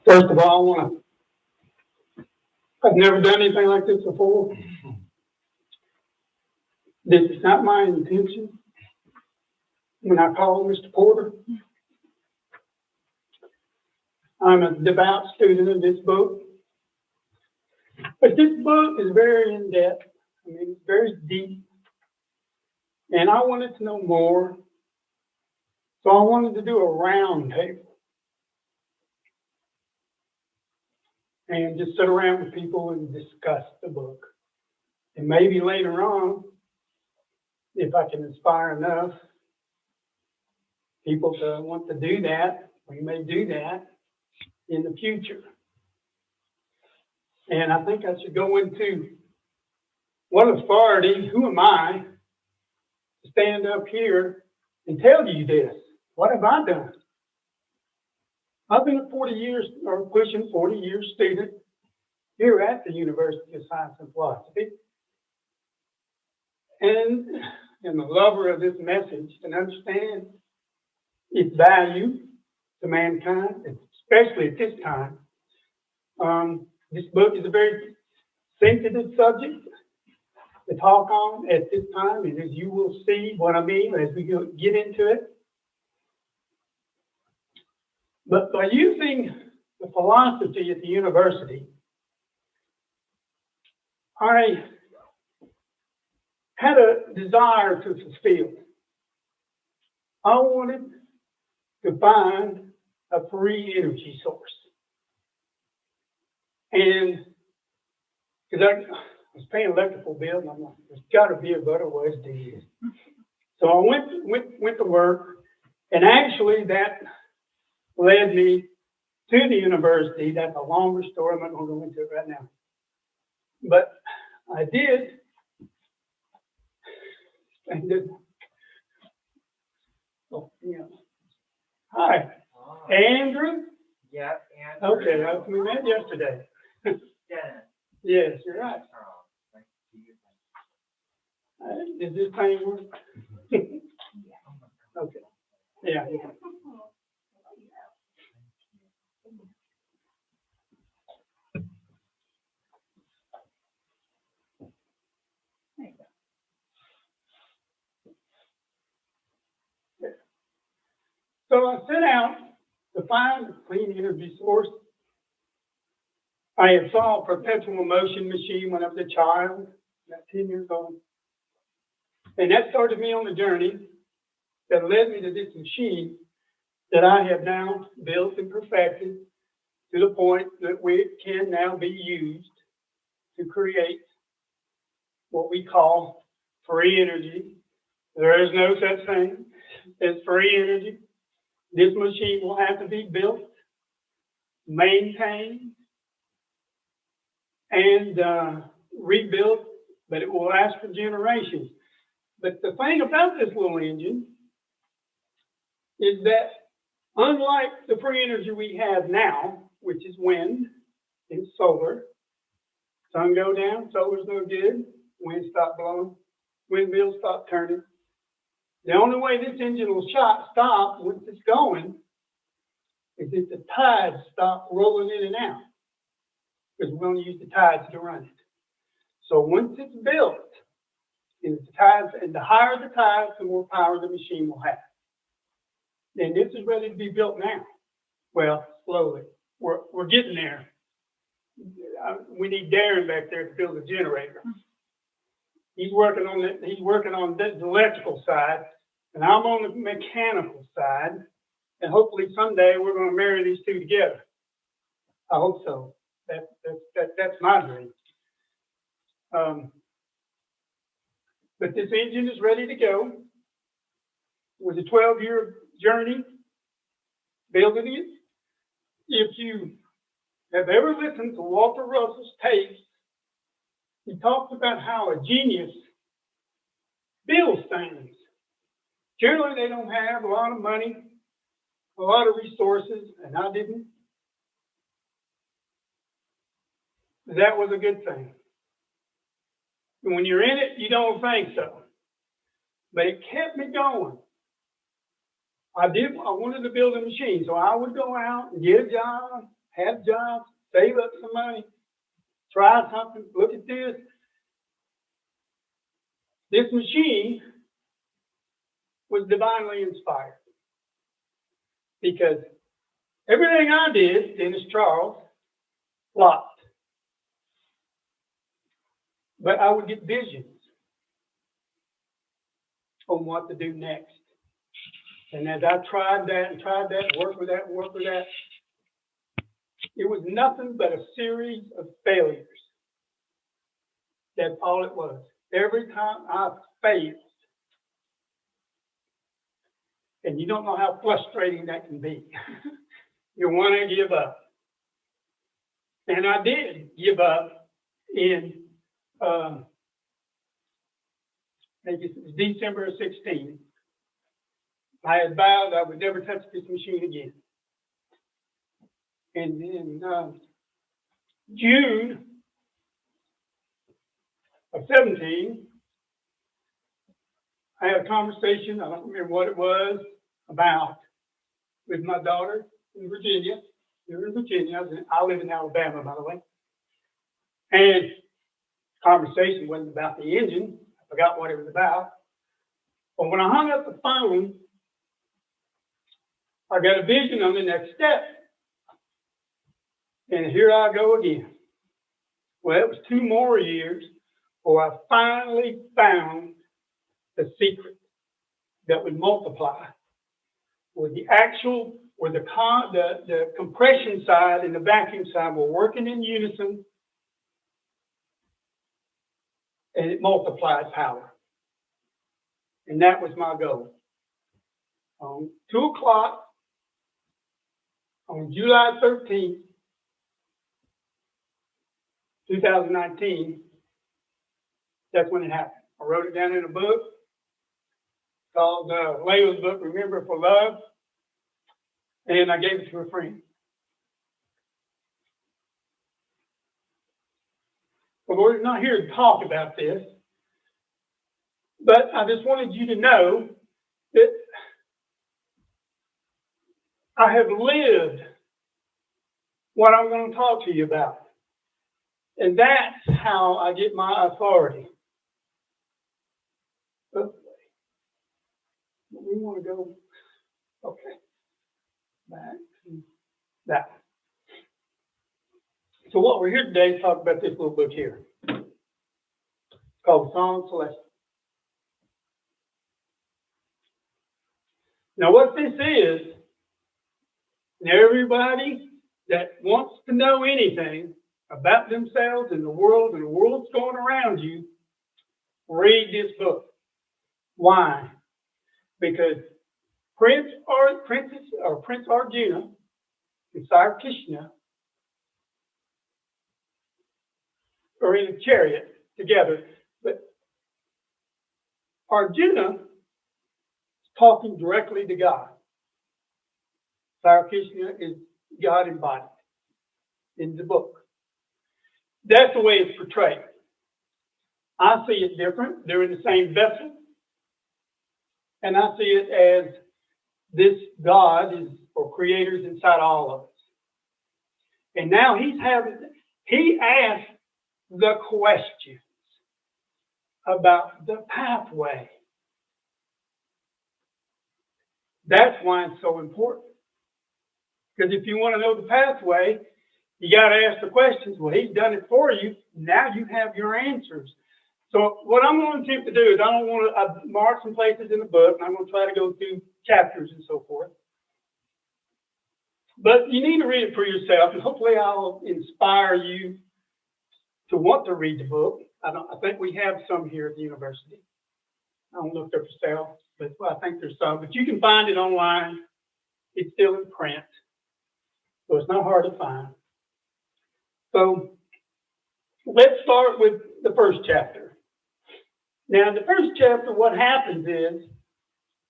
First of all, I've never done anything like this before. This is not my intention. When I called Mr. Porter, I'm a devout student of this book. But this book is very in-depth. I mean, it's very deep. And I wanted to know more. So I wanted to do a round table. And just sit around with people and discuss the book. And maybe later on, if I can inspire enough people to want to do that, we may do that in the future. And I think I should go into what authority, who am I, to stand up here and tell you this? What have I done? I've been a 40 years, or pushing 40 years student here at the University of Science and Philosophy. And I'm a lover of this message and understand its value to mankind, especially at this time. This book is a very sensitive subject to talk on at this time, and as you will see what I mean as we get into it. But by using the philosophy at the university, I had a desire to fulfill. I wanted to find a free energy source. And because I was paying electrical bills, and I'm like, there's got to be a better way to do this. So I went to work, and actually that led me to the university. That's a longer story. I'm not going to go into it right now. But I did. Oh, yeah. Hi, Andrew. Yeah, Andrew. Okay, we met yesterday. Yeah. Yes, you're right. Does this thing work? Okay. Yeah. So I set out to find a clean energy source. I had saw a perpetual motion machine when I was a child, about 10 years old. And that started me on the journey that led me to this machine that I have now built and perfected to the point that it can now be used to create what we call free energy. There is no such thing as free energy. This machine will have to be built, maintained, and rebuilt, but it will last for generations. But the thing about this little engine is that unlike the free energy we have now, which is wind and solar, sun go down, solar's no good, wind stop blowing, windmills stop turning. The only way this engine will stop once it's going is if the tides stop rolling in and out, because we're going to use the tides to run it. So once it's built, and the higher the tides, the more power the machine will have. And this is ready to be built now. Well, slowly. We're getting there. We need Darren back there to build a generator. He's working on the electrical side, and I'm on the mechanical side. And hopefully someday we're going to marry these two together. I hope so. That's my dream. But this engine is ready to go. It was a 12-year journey building it. If you have ever listened to Walter Russell's tapes, he talks about how a genius builds things. Generally, they don't have a lot of money, a lot of resources, and I didn't. That was a good thing. And when you're in it, you don't think so. But it kept me going. I wanted to build a machine, so I would go out and get a job, have jobs, save up some money, try something, look at this. This machine was divinely inspired because everything I did, Dennis Charles, flopped. But I would get visions on what to do next. And as I tried that, worked with that, it was nothing but a series of failures. That's all it was. Every time I failed, and you don't know how frustrating that can be. You want to give up. And I did give up in, I think it was December of 16. I had vowed I would never touch this machine again. And in June of 17, I had a conversation, I don't remember what it was, about with my daughter in Virginia. We were in Virginia. I live in Alabama, by the way. And conversation wasn't about the engine. I forgot what it was about. But when I hung up the phone, I got a vision on the next step. And here I go again. Well, it was 2 more years before I finally found the secret that would multiply, where the compression side and the vacuum side were working in unison, and it multiplied power. And that was my goal. 2 o'clock on July 13th, 2019, that's when it happened. I wrote it down in a book called Layla's book, Remember for Love, and I gave it to a friend. Well, we're not here to talk about this, but I just wanted you to know that I have lived what I'm going to talk to you about. And that's how I get my authority. Okay. We want to go, okay, back to that. So what we're here today is talk about this little book here. It's called Song Celestial. Now what this is, and everybody that wants to know anything about themselves and the world's going around you, read this book. Why? Because Prince Arjuna and Sire Krishna are in a chariot together, but Arjuna is talking directly to God. Sire Krishna is God embodied in the book. That's the way it's portrayed. I see it different. They're in the same vessel. And I see it as this God is, or creator's inside all of us. And now he asked the questions about the pathway. That's why it's so important. Because if you want to know the pathway, you got to ask the questions. Well, he's done it for you. Now you have your answers. So what I'm going to attempt to do is I mark some places in the book, and I'm going to try to go through chapters and so forth. But you need to read it for yourself, and hopefully I'll inspire you to want to read the book. I think we have some here at the university. I don't know if they're for sale, but I think there's some. But you can find it online. It's still in print, so it's not hard to find. So let's start with the first chapter. Now, in the first chapter, what happens is,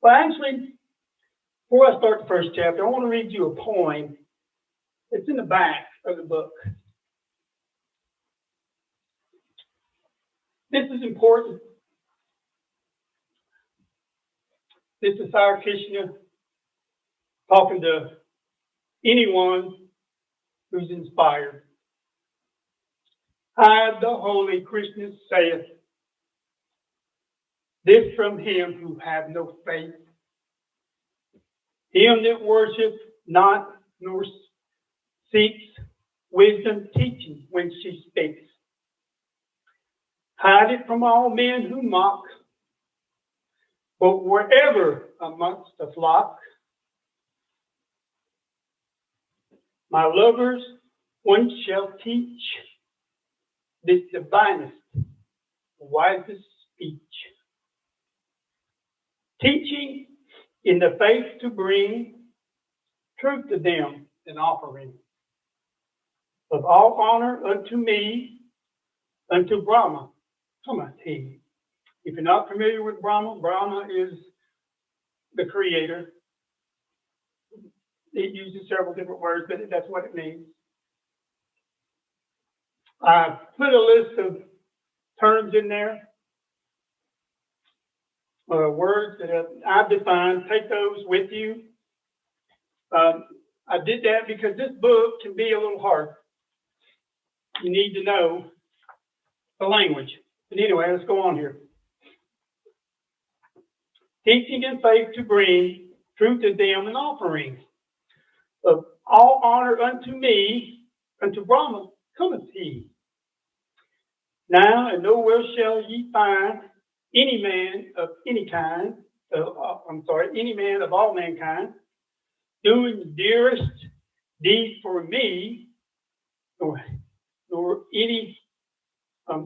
well, actually, before I start the first chapter, I want to read you a poem. It's in the back of the book. This is important. This is Sire Krishna talking to anyone who's inspired. I, the holy Krishna, saith, this from him who have no faith, him that worship not nor seeks wisdom teaching when she speaks. Hide it from all men who mock, but wherever amongst the flock, my lovers, one shall teach this divinest, wisest speech. Teaching in the faith to bring truth to them, an offering of all honor unto me, unto Brahma, cometh he. If you're not familiar with Brahma, Brahma is the creator. It uses several different words, but that's what it means. I put a list of terms in there, words that I've defined. Take those with you. I did that because this book can be a little hard. You need to know the language. But anyway, let's go on here. Teaching in faith to bring truth to them an offering of all honor unto me, unto Brahma cometh he. Now and nowhere shall ye find any man of any kind, any man of all mankind, doing the dearest deed for me, nor any, I've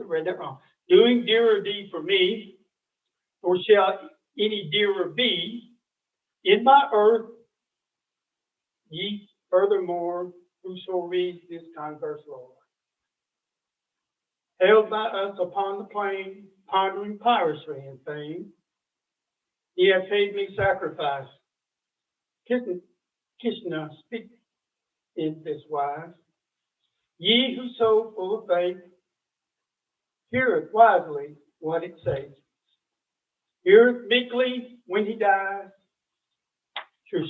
read that wrong. Doing dearer deed for me, nor shall any dearer be in my earth. Ye furthermore, whoso reads this converse, Lord, held by us upon the plain, pondering piracy and fame, ye have paid me sacrifice. Krishna speak in this wise. Ye who so full of faith, heareth wisely what it says. Heareth meekly when he dies, sure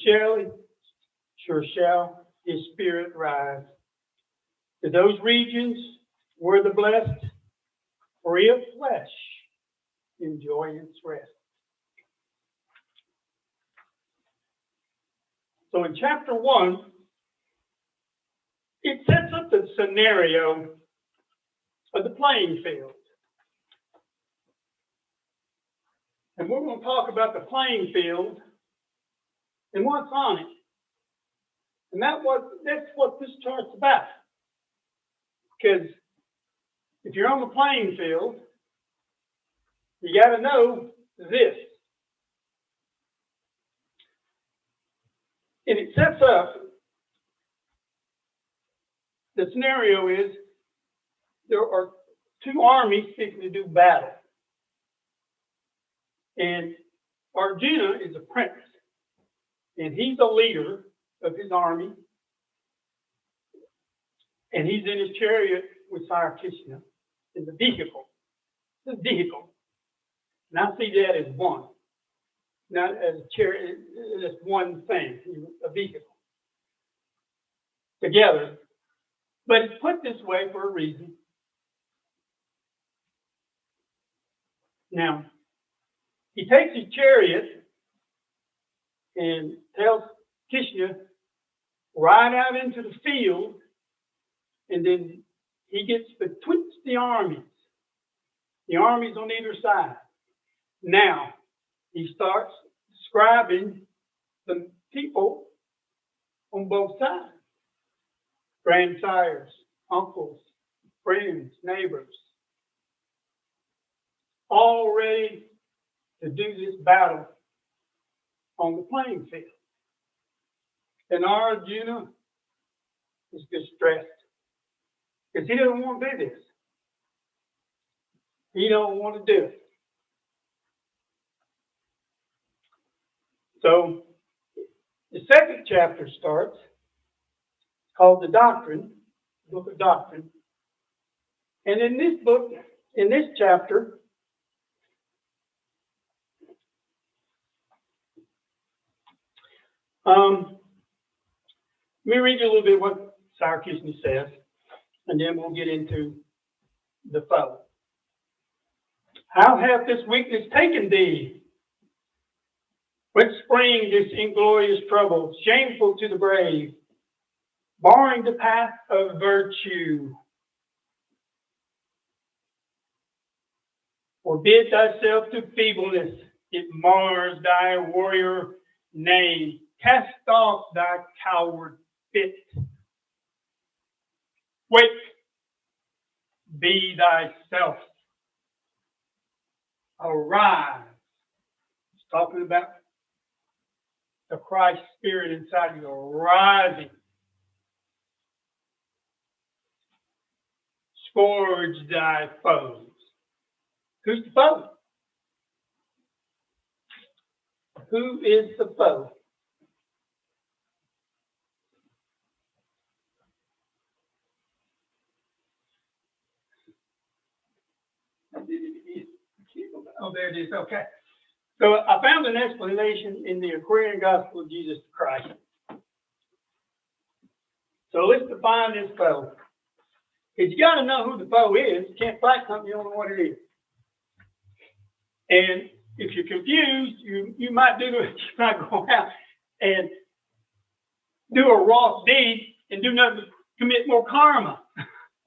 shall his spirit rise. To those regions where the blessed, free of flesh, enjoy its rest. So in chapter 1, it sets up the scenario of the playing field. And we're going to talk about the playing field and what's on it. And that's what this chart's about. Because if you're on the playing field, you got to know this. And it sets up, the scenario is there are two armies fixing to do battle. And Arjuna is a prince. And he's a leader of his army. And he's in his chariot with Sire Krishna in the vehicle. This vehicle. And I see that as one. Not as a chariot, as one thing, a vehicle. Together. But it's put this way for a reason. Now, he takes his chariot and tells Krishna, ride out into the field, and then he gets betwixt the armies on either side. Now, he starts describing the people on both sides. Grandsires, uncles, friends, neighbors, all ready to do this battle on the playing field. And Arjuna is distressed because he doesn't want to do this. He don't want to do it. So the second chapter starts, called the Doctrine, book of Doctrine. And in this book, in this chapter, Let me read you a little bit what Sire Krishna says, and then we'll get into the foe. How hath this weakness taken thee? Whence spring this inglorious trouble, shameful to the brave, barring the path of virtue? Forbid thyself to feebleness, it mars thy warrior name. Cast off thy coward fit. Wake, be thyself. Arise. He's talking about the Christ spirit inside you arising. Scourge thy foes. Who's the foe? Who is the foe? Oh, there it is. Okay. So I found an explanation in the Aquarian Gospel of Jesus Christ. So let's define this foe. Because you got to know who the foe is. You can't fight something you don't know what it is. And if you're confused, you might go out and do a wrong deed and do nothing but commit more karma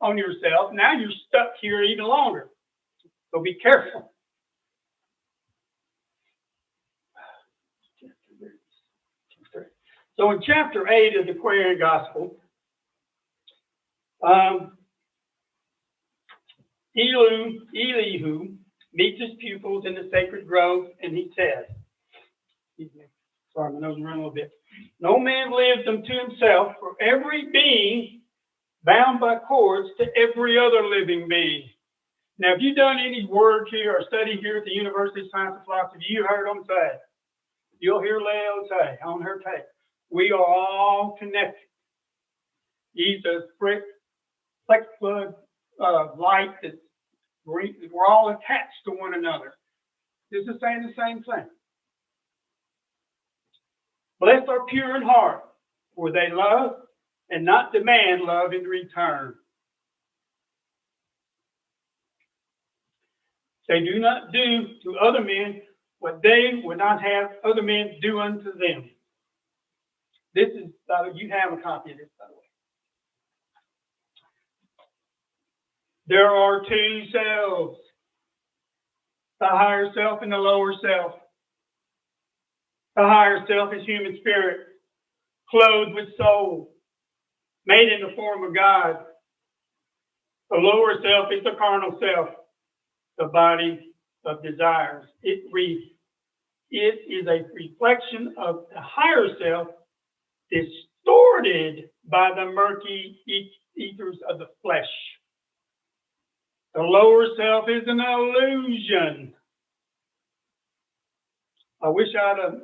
on yourself. Now you're stuck here even longer. So be careful. So in chapter 8 of the Aquarian Gospel, Elihu meets his pupils in the sacred grove, and he says, sorry, my nose is running a little bit. No man lives unto himself, for every being bound by cords to every other living being. Now, if you've done any work here or study here at the University of Science and Philosophy, you heard them say, you'll hear Leo say on her tape, we are all connected. He's a flex plug light that's we're all attached to one another. This is saying the same thing. Blessed are pure in heart, for they love and not demand love in return. They do not do to other men what they would not have other men do unto them. This is, you have a copy of this, by the way. There are two selves, the higher self and the lower self. The higher self is human spirit, clothed with soul, made in the form of God. The lower self is the carnal self, the body of desires. It is a reflection of the higher self, distorted by the murky ethers of the flesh. The lower self is an illusion. I wish I'd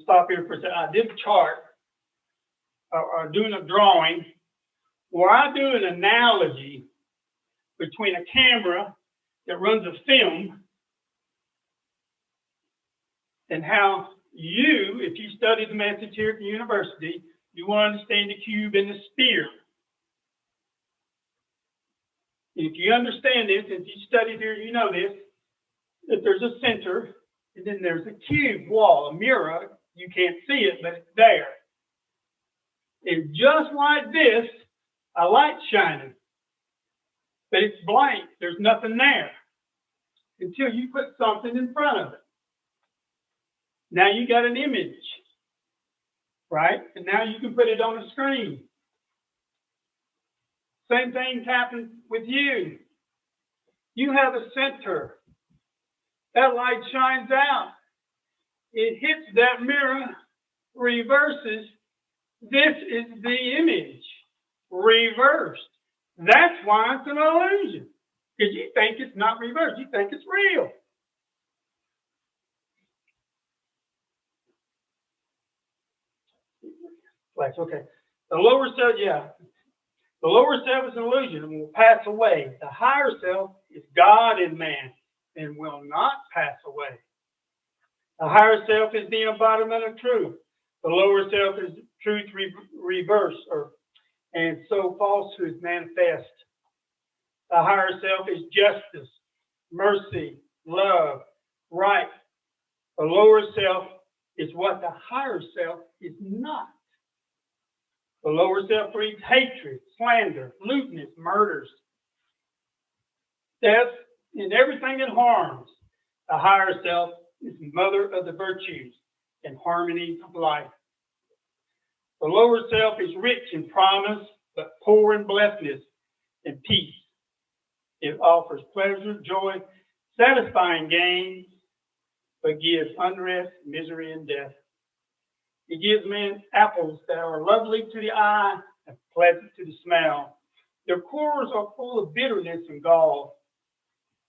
stop here for a second. I did a chart, or doing a drawing, where I do an analogy between a camera that runs a film and how you, if you study the message here at the university, you will understand the cube and the sphere. If you understand this, if you studied here, you know this, that there's a center, and then there's a cube wall, a mirror. You can't see it, but it's there. And just like this, a light shining, but it's blank. There's nothing there until you put something in front of it. Now you got an image, right? And now you can put it on the screen. Same thing's happened with you. You have a center. That light shines out. It hits that mirror, reverses. This is the image, reversed. That's why it's an illusion. Because you think it's not reversed. You think it's real. Flex, okay. The lower self, yeah. The lower self is an illusion and will pass away. The higher self is God in man and will not pass away. The higher self is the embodiment of truth. The lower self is truth reverse, and so falsehood manifest. The higher self is justice, mercy, love, right. The lower self is what the higher self is not. The lower self breeds hatred, slander, lewdness, murders, death, and everything that harms. The higher self is mother of the virtues and harmony of life. The lower self is rich in promise, but poor in blessedness and peace. It offers pleasure, joy, satisfying gains, but gives unrest, misery, and death. It gives men apples that are lovely to the eye and pleasant to the smell. Their cores are full of bitterness and gall.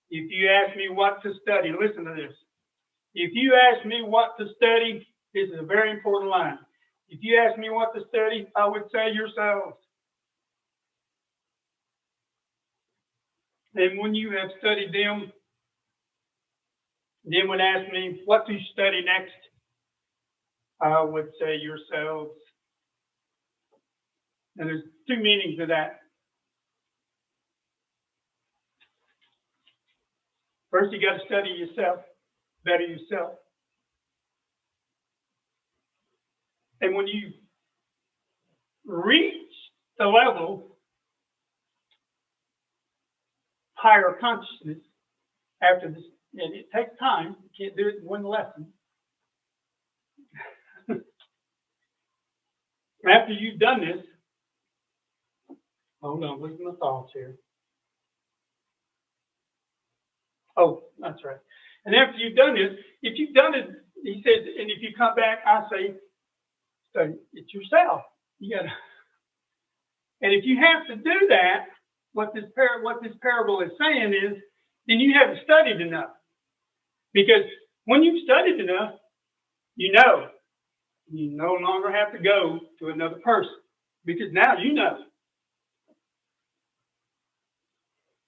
If you ask me what to study, listen to this. If you ask me what to study, this is a very important line. If you ask me what to study, I would say yourselves. And when you have studied them, then would ask me what to study next, I would say yourselves. And there's two meanings to that. First, you got to study yourself, better yourself. And when you reach the level higher consciousness after this, and it takes time, you can't do it in one lesson. After you've done this, hold on, losing my thoughts here. Oh, that's right. And after you've done this, if you've done it, he says, and if you come back, I say, study it yourself. You gotta, and if you have to do that, what this parable is saying is, then you haven't studied enough. Because when you've studied enough, you know you no longer have to go to another person. Because now you know.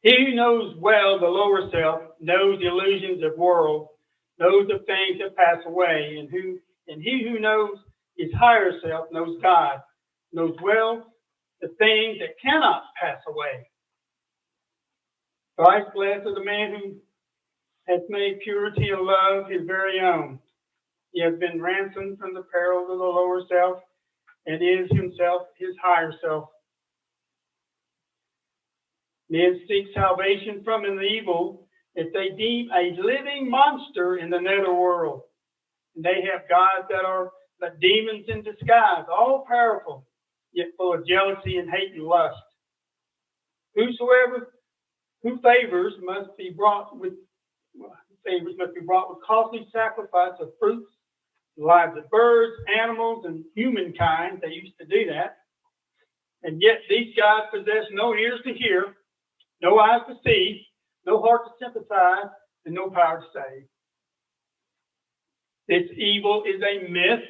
He who knows well the lower self knows the illusions of world, knows the things that pass away, and he who knows his higher self knows God, knows well the things that cannot pass away. Christ blessed is the man who has made purity and love his very own. He has been ransomed from the perils of the lower self and is himself his higher self. Men seek salvation from an evil that they deem a living monster in the netherworld. And they have gods that are like demons in disguise, all powerful, yet full of jealousy and hate and lust. Whosoever who favors must be brought with costly sacrifice of fruits, lives of birds, animals, and humankind. They used to do that. And yet these gods possess no ears to hear, no eyes to see, no heart to sympathize, and no power to save. This evil is a myth.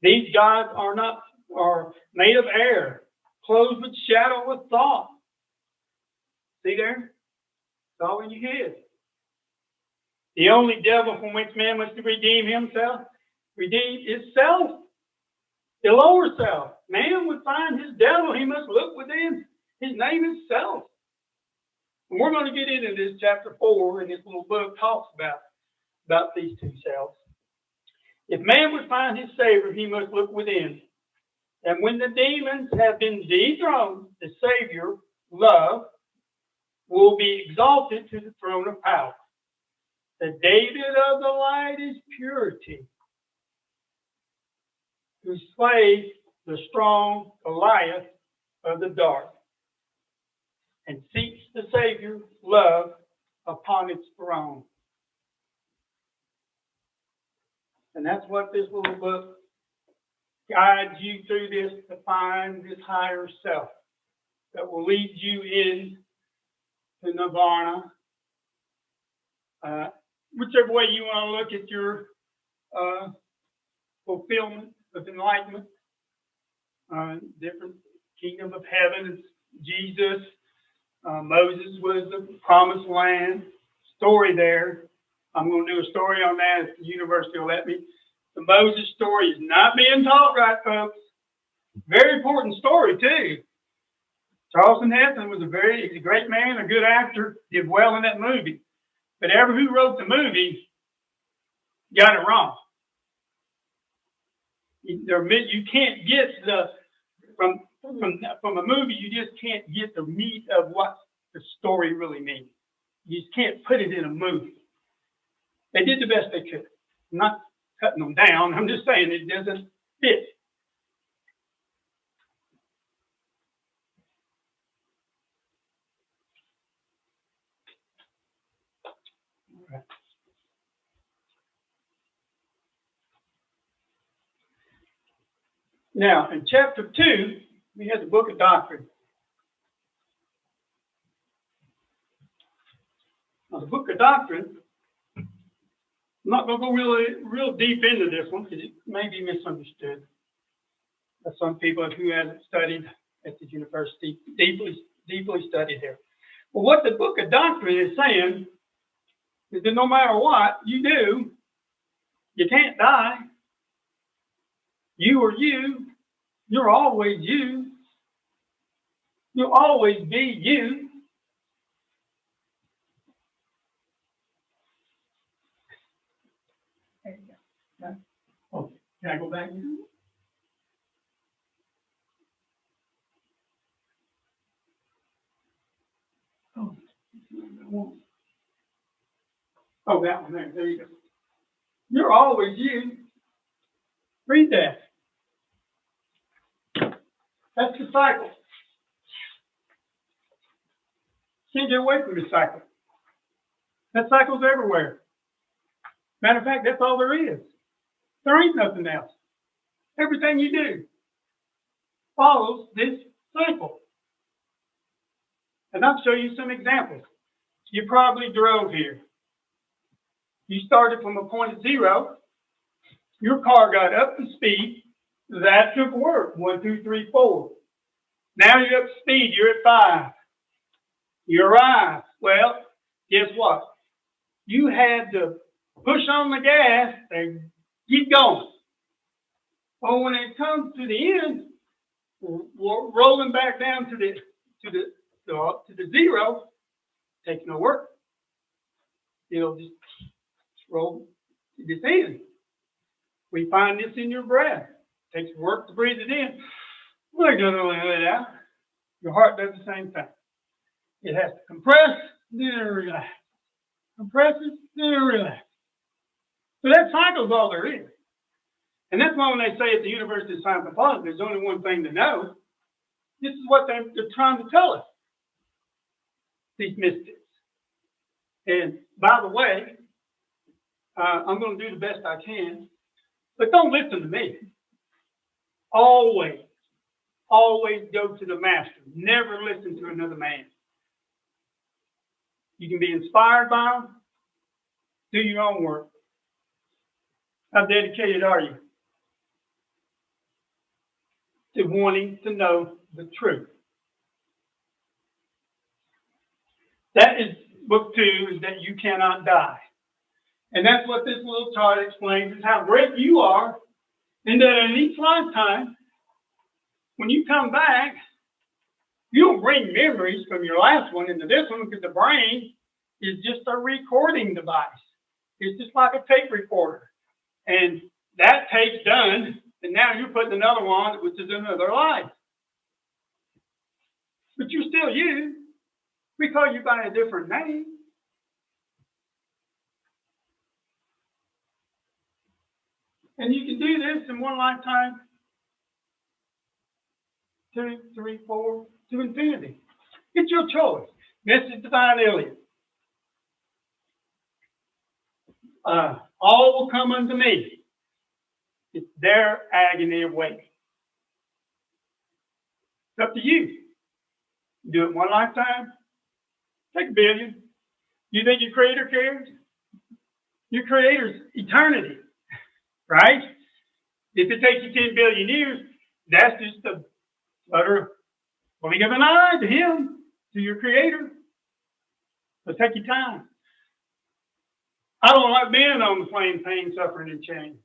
These gods are made of air, clothed with shadow of thought. See there? It's all in your head. The only devil from which man must redeem is self, the lower self. Man would find his devil, he must look within. His name is self. And we're going to get into this chapter 4, and this little book talks about these two selves. If man would find his Savior, he must look within. And when the demons have been dethroned, the Savior, love, will be exalted to the throne of power. The David of the light is purity, who slays the strong Goliath of the dark, and seats the Savior, love, upon its throne. And that's what this little book guides you through this, to find this higher self that will lead you in to Nirvana. Whichever way you want to look at your fulfillment of enlightenment, different kingdom of heaven is Jesus. Moses was the promised land story there. I'm going to do a story on that if the university will let me. The Moses story is not being taught right, folks. Very important story, too. Charlton Heston was he's a great man, a good actor, did well in that movie. But who wrote the movie got it wrong. You can't get from a movie, you just can't get the meat of what the story really means. You just can't put it in a movie. They did the best they could. I'm not cutting them down. I'm just saying it doesn't fit. Right. Now, in chapter 2, we had the book of Doctrine. Now, the book of Doctrine, I'm not going to go real deep into this one because it may be misunderstood by some people who haven't studied at the university, deeply studied here. But what the book of Doctrine is saying is that no matter what you do, you can't die. You are you. You're always you. You'll always be you. There you go. Okay. Oh, can I go back here? Oh, that one there. There you go. You're always you. Read that. That's the cycle. Can't get away from the cycle. That cycle's everywhere. Matter of fact, that's all there is. There ain't nothing else. Everything you do follows this cycle. And I'll show you some examples. You probably drove here. You started from a point of 0. Your car got up to speed. That took work. 1, 2, 3, 4. Now you're up to speed. You're at 5. You arrive. Well, guess what? You had to push on the gas and keep going. But when it comes to the end, rolling back down to the 0 takes no work. It'll just roll to this end. We find this in your breath. It takes work to breathe it in. We're going to let it out. Your heart does the same thing. It has to compress, then it relax. Compresses, then it relax. So that cycle's all there is. And that's why when they say at the University of Science and Politics, there's only one thing to know. This is what they're trying to tell us, these mystics. And by the way, I'm going to do the best I can, but don't listen to me. Always go to the master. Never listen to another man. You can be inspired by them. Do your own work. How dedicated are you to wanting to know the truth? That is book 2, is that you cannot die. And that's what this little chart explains, is how great you are, and that in each lifetime, when you come back, you don't bring memories from your last one into this one, because the brain is just a recording device. It's just like a tape recorder. And that tape's done, and now you're putting another one, which is another life. But you're still you. We call you by a different name. And you can do this in one lifetime, 2, 3, 4, to infinity. It's your choice. Message divine alien. All will come unto me. It's their agony of waiting. It's up to you. You do it one lifetime, take 1 billion. You think your creator cares? Your creator's eternity, right? If it takes you 10 billion years, that's just a utter blink of an eye to him, to your creator. So take your time. I don't like being on the plane, pain, suffering, and change.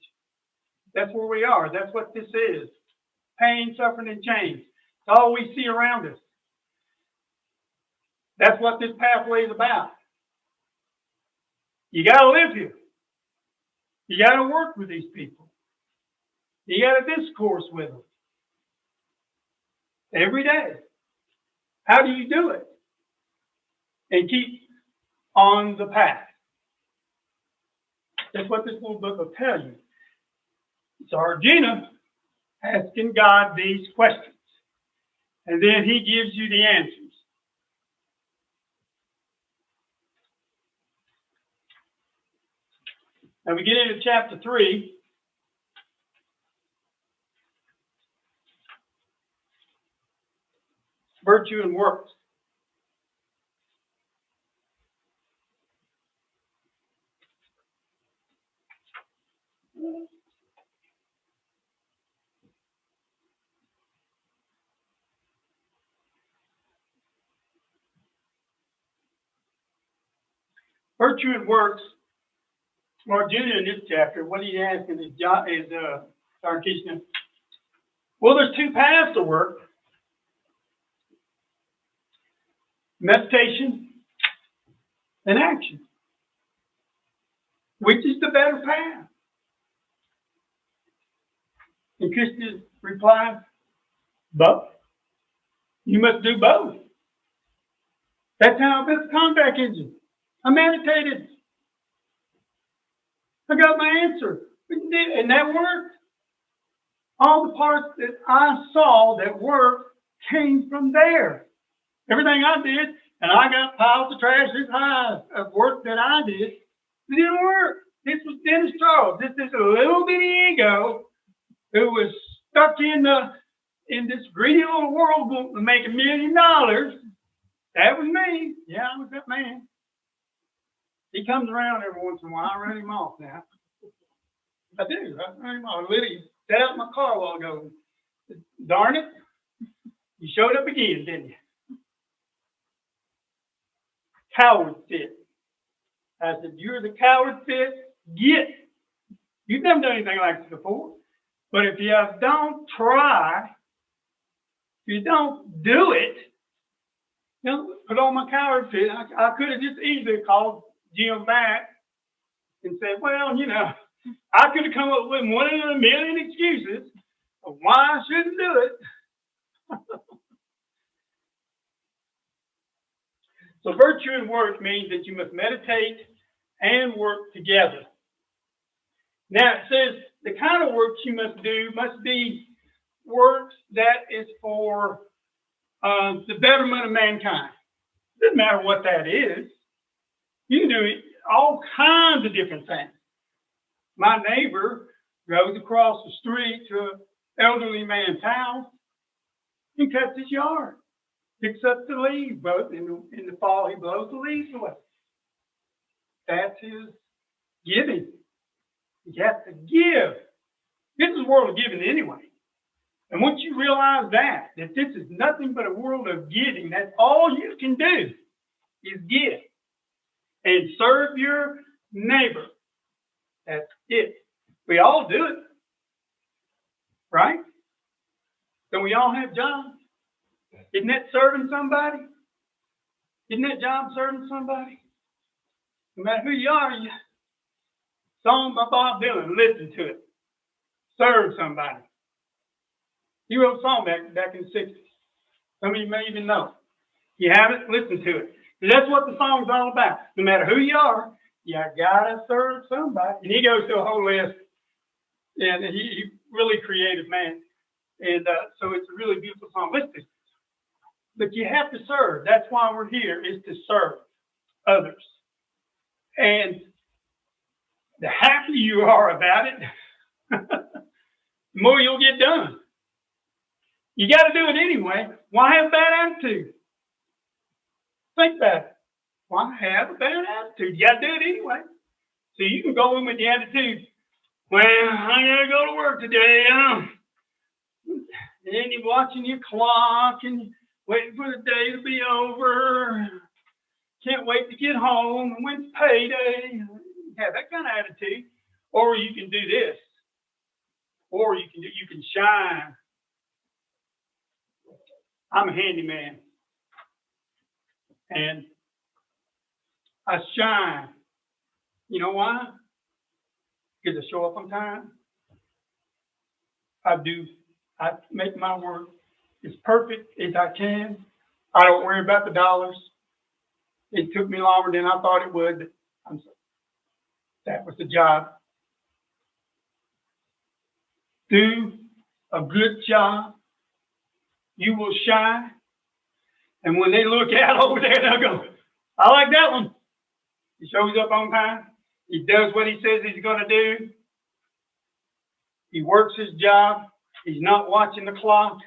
That's where we are. That's what this is. Pain, suffering, and change. It's all we see around us. That's what this pathway is about. You got to live here. You got to work with these people. You got to discourse with them every day. How do you do it? And keep on the path. That's what this little book will tell you. So Arjuna asking God these questions. And then he gives you the answers. Now we get into chapter 3. Virtue and works. Virtue and works. Arjuna in this chapter, what he's asking is Krishna. Well, there's two paths to work. Meditation and action. Which is the better path? And Krishna replies, both. You must do both. That's how I built the compact engine. I meditated. I got my answer. And that worked. All the parts that I saw that worked came from there. Everything I did, and I got piles of trash this high of work that I did, it didn't work. This was Dennis Charles. This is a little bitty ego who was stuck in this greedy little world wanting to make $1 million. That was me. Yeah, I was that man. He comes around every once in a while. I run him off now. I do. I run him off. I literally sat out in my car a while ago. Darn it. You showed up again, didn't you? Coward fit. I said, you're the coward fit. Get. You've never done anything like this before. But if you don't try, if you don't do it, put on my coward fit. I could have just easily called Jim back and said, well, I could have come up with one in a million excuses of why I shouldn't do it. So virtue and work means that you must meditate and work together. Now it says the kind of work you must do must be works that is for the betterment of mankind. Doesn't matter what that is. You can do all kinds of different things. My neighbor goes across the street to an elderly man's house and cuts his yard. Picks up the leaves, but in the fall he blows the leaves away. That's his giving. You have to give. This is a world of giving anyway. And once you realize that this is nothing but a world of giving, that's all you can do is give. And serve your neighbor. That's it. We all do it. Right? Don't we all have jobs? Isn't that serving somebody? Isn't that job serving somebody? No matter who you are, song by Bob Dylan, listen to it. Serve somebody. He wrote a song back in the 60s. Some of you may even know. If you haven't, listen to it. That's what the song's all about. No matter who you are, you gotta serve somebody. And he goes through a whole list. And he really creative man. And so it's a really beautiful song. Listen. But you have to serve. That's why we're here, is to serve others. And the happier you are about it, the more you'll get done. You got to do it anyway. Why have a bad attitude? Think about it. Why have a bad attitude? You got to do it anyway. So you can go in with the attitude, well, I got to go to work today. And then you're watching your clock and waiting for the day to be over. Can't wait to get home. And when's payday? Have that kind of attitude. Or you can do this. or you can shine. I'm a handyman, and I shine. You know why? Because I show up on time. I make my work as perfect as I can. I don't worry about the dollars. It took me longer than I thought it would. But that was the job. Do a good job. You will shine. And when they look out over there, they'll go, I like that one. He shows up on time. He does what he says he's going to do. He works his job. He's not watching the clock.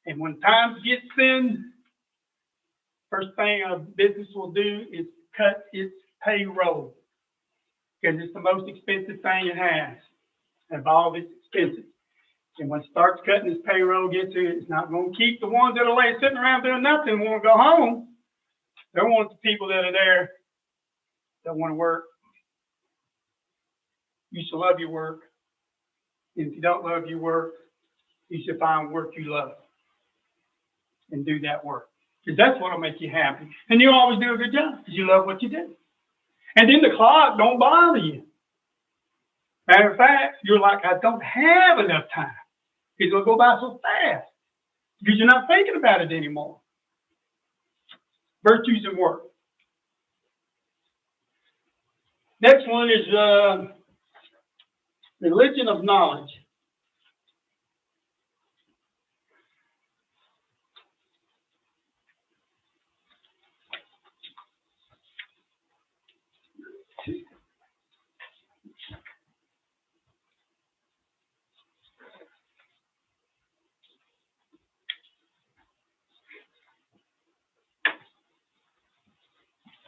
And when times get thin, first thing a business will do is cut its payroll, because it's the most expensive thing it has of all of its expenses. And when it starts cutting its payroll, it's not going to keep the ones that are sitting around doing nothing and want to go home. They want the people that are there that want to work. You should love your work. And if you don't love your work, you should find work you love and do that work. Because that's what will make you happy. And you always do a good job because you love what you do. And then the clock don't bother you. Matter of fact, you're like, I don't have enough time. Because it'll go by so fast. Because you're not thinking about it anymore. Virtues and work. Next one is religion of knowledge.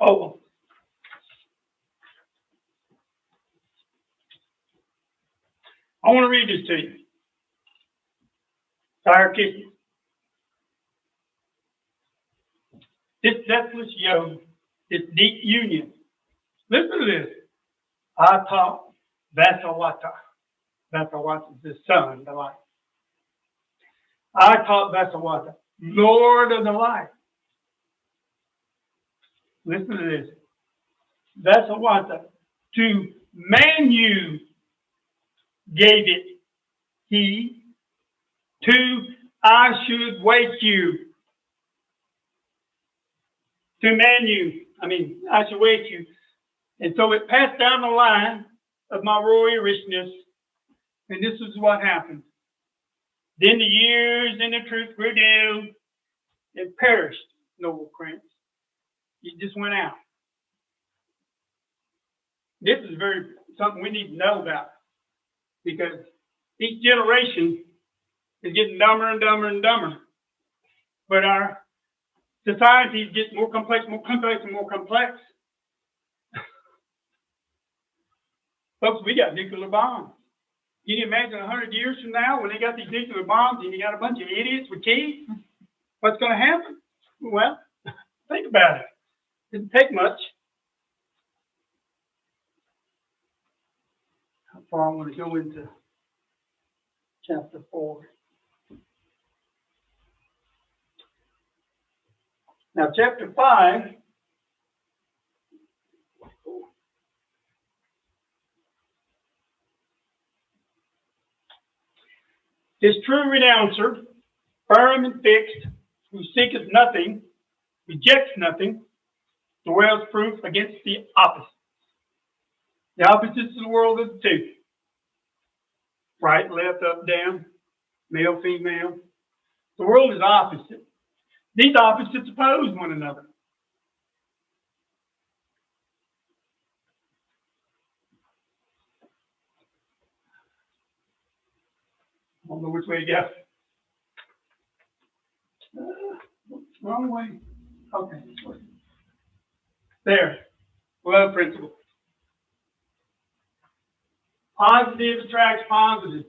Oh, I want to read this to you. Fire kicking. This deathless yoke, this deep union. Listen to this. I taught Vasawata. Vasawata is the sun, the light. I taught Vasawata, Lord of the light. Listen to this. Vasawata, to Manu gave it he, to I should wake you. To Manu, I should wake you. And so it passed down the line of my royal richness, and this is what happened. Then the years and the truth grew dim and perished, noble prince. It just went out. This is something we need to know about, because each generation is getting dumber and dumber and dumber. But our society is getting more complex, more complex, and more complex. Folks, we got nuclear bombs. Can you imagine 100 years from now when they got these nuclear bombs and you got a bunch of idiots with keys? What's going to happen? Well, think about it. Didn't take much. How far I want to go into chapter 4. Now, chapter 5. This true renouncer, firm and fixed, who seeketh nothing, rejects nothing, dwells proof against the opposites. The opposites of the world are the two. Right, left, up, down, male, female. The world is opposite. These opposites oppose one another. I don't know which way to go. Wrong way. Okay. There. Love principle. Positive attracts positive.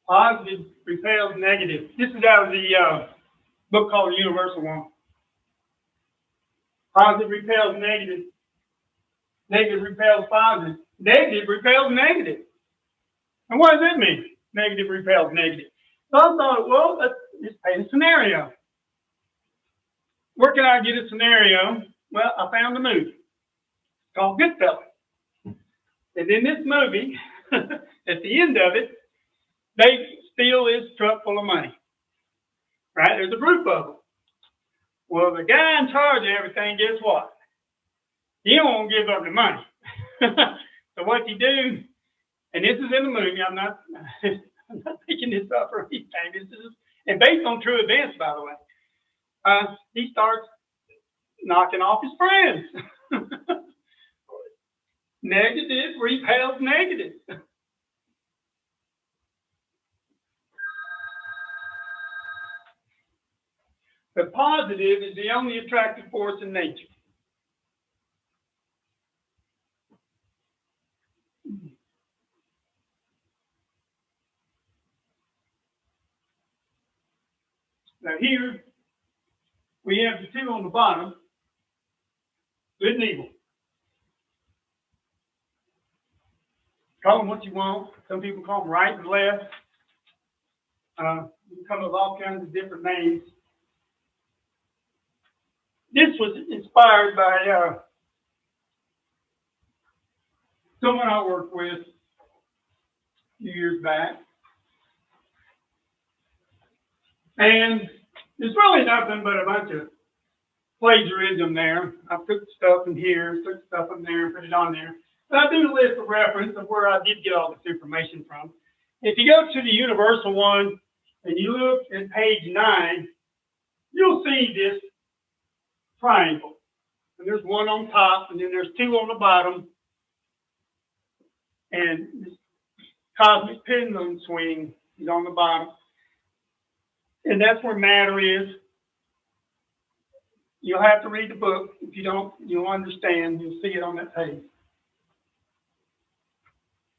Positive repels negative. This is out of the book called The Universal One. Positive repels negative. Negative repels positive. Negative repels negative. And what does that mean? Negative repels negative. So I thought, well, let's just paint a scenario. Where can I get a scenario? Well, I found a movie called Goodfellas. And in this movie, at the end of it, they steal his truck full of money. Right? There's a group of them. Well, the guy in charge of everything, guess what? He don't want to give up the money. So what you do, and this is in the movie, I'm not picking this up or anything. This is, and based on true events, by the way. He starts knocking off his friends. Negative repels negative. The positive is the only attractive force in nature. Now here, we have the two on the bottom, good and evil. Call them what you want. Some people call them right and left. You can come up with all kinds of different names. This was inspired by someone I worked with a few years back. And it's really nothing but a bunch of plagiarism there. I took stuff in here, took stuff in there, put it on there. But I do list a reference of where I did get all this information from. If you go to the universal one and you look at page 9, you'll see this triangle. And there's one on top, and then there's two on the bottom. And this cosmic pendulum swing is on the bottom. And that's where matter is. You'll have to read the book. If you don't, you'll understand. You'll see it on that page.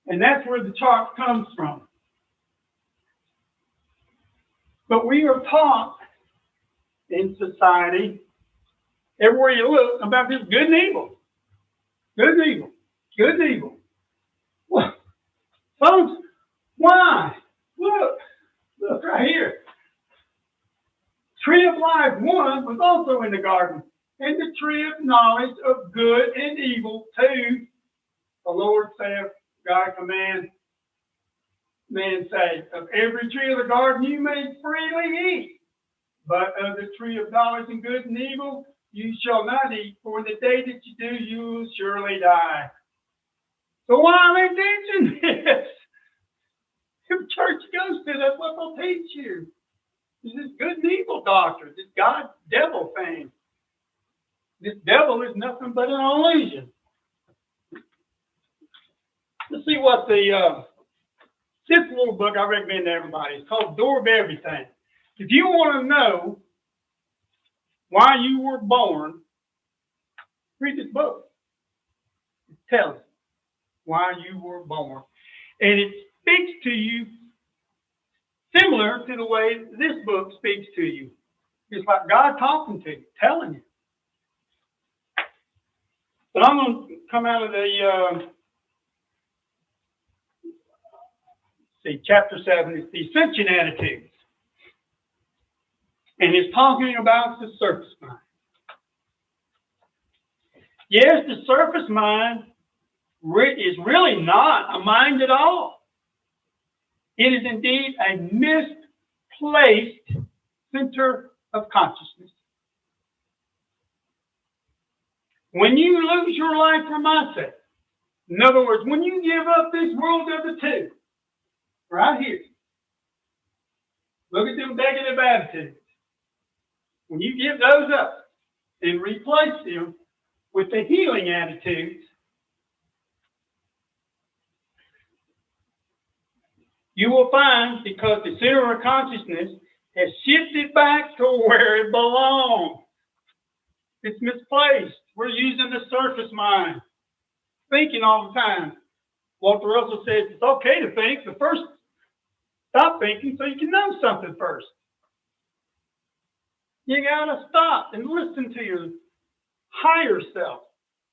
And that's where the chart comes from. But we are taught in society, everywhere you look, about this good and evil. Good and evil. Good and evil. Well, folks, why? Look right here. Tree of life, 1, was also in the garden. And the tree of knowledge of good and evil, 2, the Lord saith, God command, man say, of every tree of the garden you may freely eat, but of the tree of knowledge and good and evil you shall not eat, for the day that you do, you will surely die. So why am I teaching this? If church goes to, that's what they'll teach you. This is good and evil doctrine, this God-devil thing. This devil is nothing but an illusion. Let's see what this little book I recommend to everybody. It's called Door of Everything. If you want to know why you were born, read this book. It tells you why you were born. And it speaks to you similar to the way this book speaks to you. It's like God talking to you, telling you. But I'm going to come out of the chapter 7 is the ascension attitudes. And it's talking about the surface mind. Yes, the surface mind is really not a mind at all. It is indeed a misplaced center of consciousness. When you lose your life for mindset, in other words, when you give up this world of the two, right here, look at them negative attitudes. When you give those up and replace them with the healing attitudes, you will find, because the center of consciousness has shifted back to where it belongs. It's misplaced. We're using the surface mind, thinking all the time. Walter Russell says it's okay to think, but first stop thinking so you can know something first. You gotta stop and listen to your higher self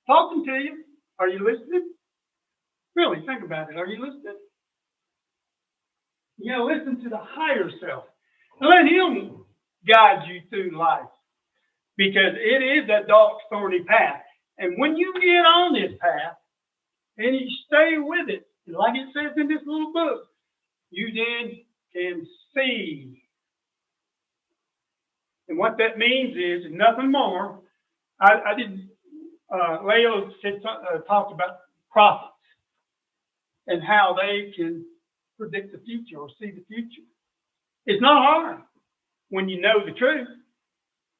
talking to you. Are you listening? Really, think about it. Are you listening? You know, listen to the higher self. And let him guide you through life. Because it is that dark, thorny path. And when you get on this path and you stay with it, like it says in this little book, you then can see. And what that means is nothing more. I didn't, Leo talked about prophets and how they can predict the future or see the future. It's not hard when you know the truth,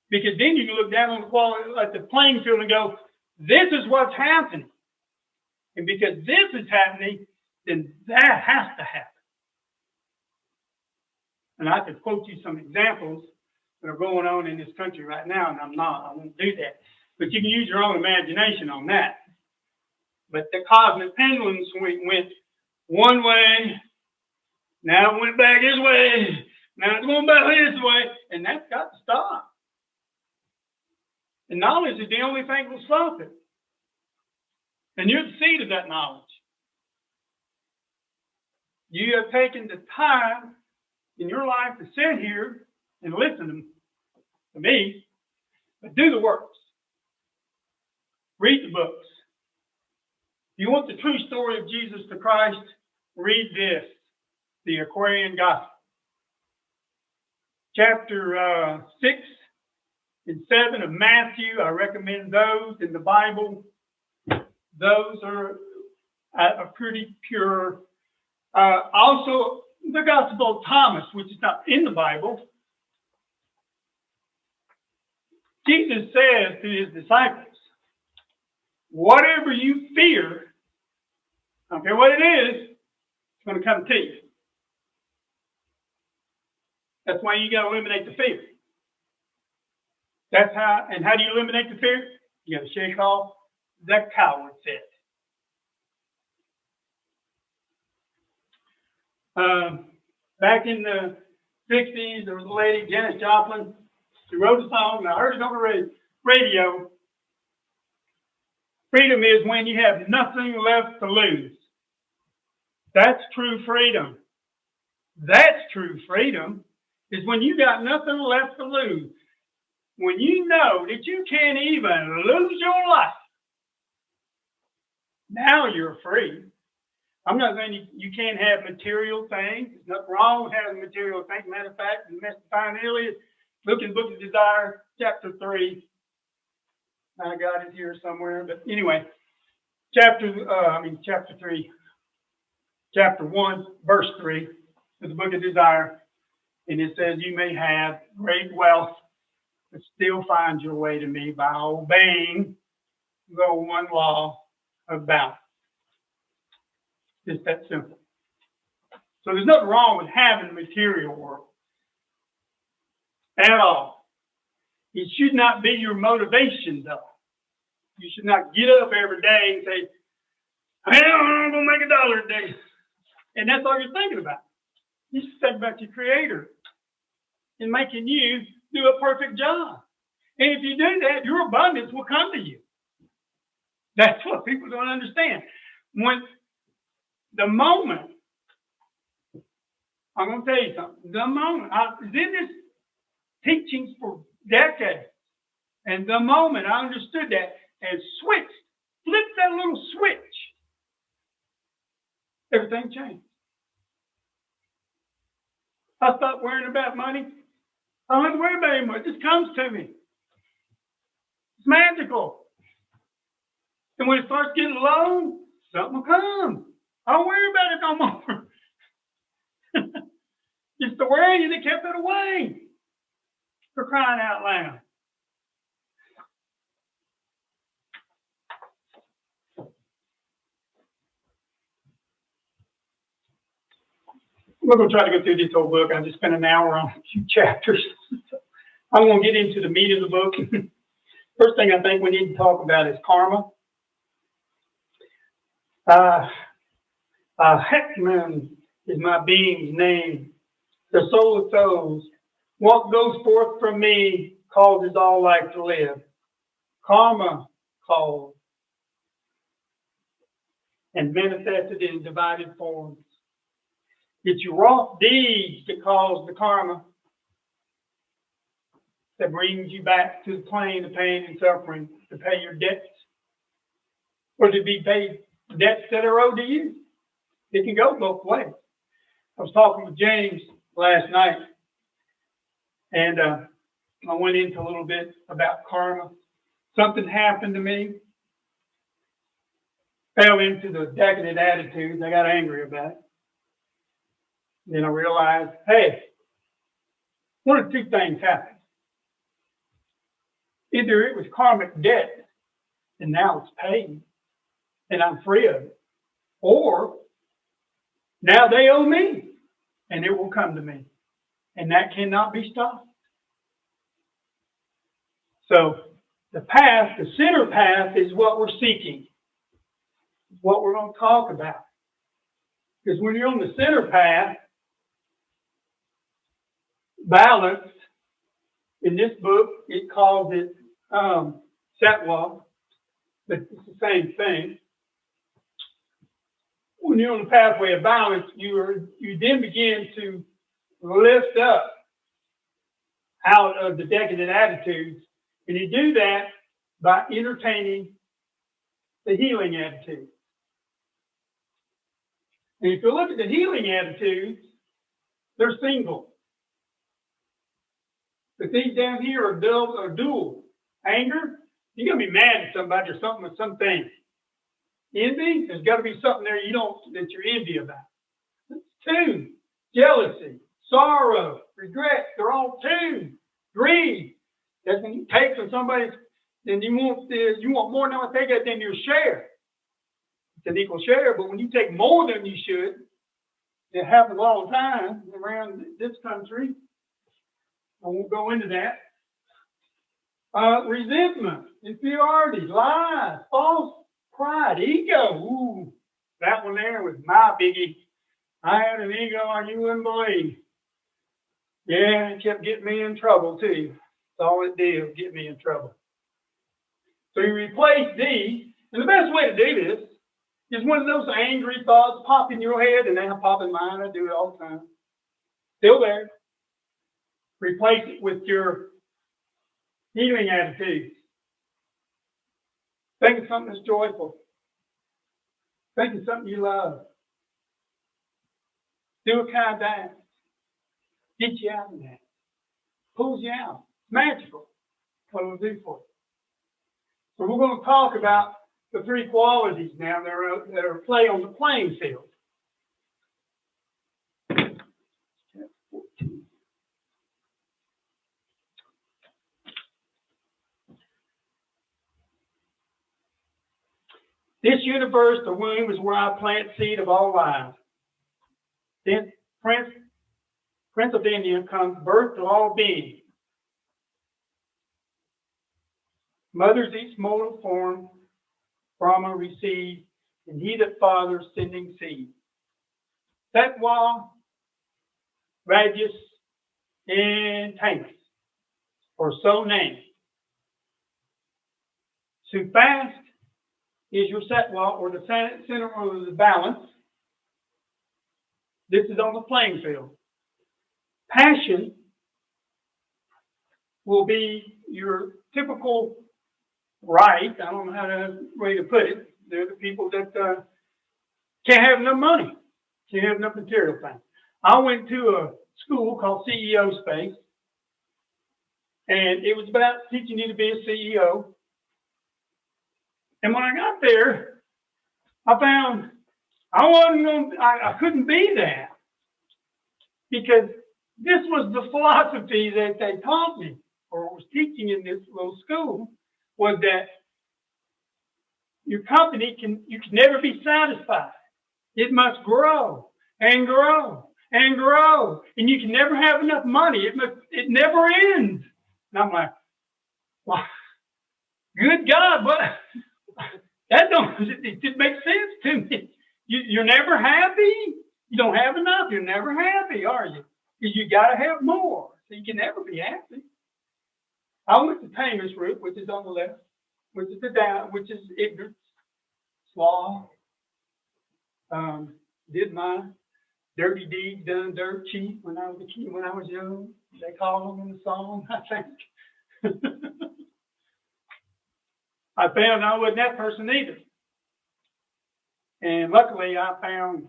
because then you can look down on the quality at the playing field and go, this is what's happening. And because this is happening, then that has to happen. And I could quote you some examples that are going on in this country right now, and I won't do that. But you can use your own imagination on that. But the cosmic pendulum swing went one way, now it went back this way, now it's going back this way, and that's got to stop. And knowledge is the only thing that will stop it. And you're the seed of that knowledge. You have taken the time in your life to sit here and listen to me, but do the works. Read the books. If you want the true story of Jesus the Christ, read this, the Aquarian Gospel. Chapter 6 and 7 of Matthew, I recommend those in the Bible. Those are pretty pure. Also, the Gospel of Thomas, which is not in the Bible. Jesus says to his disciples, whatever you fear, I don't care what it is, it's going to come to you. That's why you got to eliminate the fear. That's how, and how do you eliminate the fear? You got to shake off the coward set. Back in the 60s, there was a lady, Janis Joplin, she wrote a song, and I heard it on the radio. Freedom is when you have nothing left to lose. That's true freedom. That's true freedom, is when you got nothing left to lose. When you know that you can't even lose your life, now you're free. I'm not saying you can't have material things. There's nothing wrong with having material things. Matter of fact, the message finally is, look in the Book of Desire, chapter 3. I got it here somewhere, but anyway, chapter 3, chapter 1, verse 3 of the Book of Desire, and it says, you may have great wealth, but still find your way to me by obeying the one law of balance. It's that simple. So there's nothing wrong with having the material world at all. It should not be your motivation, though. You should not get up every day and say, I'm going to make $1 a day. And that's all you're thinking about. You should think about your Creator and making you do a perfect job. And if you do that, your abundance will come to you. That's what people don't understand. When the moment, I'm going to tell you something. The moment, I was in this teachings for decades. And the moment I understood that and flipped that little switch, everything changed. I stopped worrying about money. I don't have to worry about it anymore. It just comes to me. It's magical. And when it starts getting low, something will come. I don't worry about it no more. It's the worry that kept it away. For crying out loud. We're going to try to go through this whole book. I just spent an hour on a few chapters. I'm going to get into the meat of the book. First thing I think we need to talk about is karma. Heckman is my being's name. The soul of souls. What goes forth from me causes all life to live. Karma calls. and manifested in divided forms. It's your wrong deeds that cause the karma that brings you back to the plane of pain and suffering to pay your debts or to be paid debts that are owed to you. It can go both ways. I was talking with James last night, and I went into a little bit about karma. Something happened to me, fell into the decadent attitudes. I got angry about it. Then I realized, hey, one of two things happened. Either it was karmic debt, and now it's paid, and I'm free of it, or now they owe me, and it will come to me, and that cannot be stopped. So the path, the center path, is what we're seeking, what we're going to talk about. Because when you're on the center path, balanced, in this book, it calls it Satwa, but it's the same thing. When you're on the pathway of balance, you then begin to lift up out of the decadent attitudes, and you do that by entertaining the healing attitudes. And if you look at the healing attitudes, they're single. But these down here are dual. Anger, you're gonna be mad at somebody or something with something. Envy, there's got to be something there that you're envy about. Two, jealousy, sorrow, regret, they're all two. Greed, that's when you take from somebody, then you want more than what they get, then you share. It's an equal share, but when you take more than you should, it happens all the time around this country. I won't go into that. Resentment, inferiority, lies, false pride, ego. Ooh, that one there was my biggie. I had an ego like you wouldn't believe. Yeah, it kept getting me in trouble too. That's all it did, get me in trouble. So you replace these, and the best way to do this is when those angry thoughts pop in your head, and they pop in mine. I do it all the time. Still there. Replace it with your healing attitudes. Think of something that's joyful. Think of something you love. Do a kind dance. Get you out of that. Pulls you out. It's magical. What it'll do for you. So we're going to talk about the three qualities now that are play on the playing field. This universe, the womb, is where I plant seed of all lives. Then Prince of India comes birth to all beings. Mothers each mortal form, Brahma receives, and he that fathers sending seed. Satwa, Rajas, and Tamas, or so named. Sufast is your Satwa, or the center of the balance. This is on the playing field. Passion will be your typical right. I don't know how to way to put it. They're the people that can't have enough money, can't have enough material things. I went to a school called CEO Space, and it was about teaching you to be a CEO. And when I got there, I found I couldn't be that, because this was the philosophy that they taught me or was teaching in this little school, was that your company you can never be satisfied. It must grow and grow and grow, and you can never have enough money. It never ends. And I'm like, well, good God, but that it didn't make sense to me. You're never happy. You don't have enough. You're never happy, are you? Because you got to have more, so you can never be happy. I went to Tamas root, which is on the left, which is the down, which is ignorance, sloth, Did my dirty deeds done dirt cheap when I was a kid, when I was young. They call them in the song, I think. I found I wasn't that person either. And luckily I found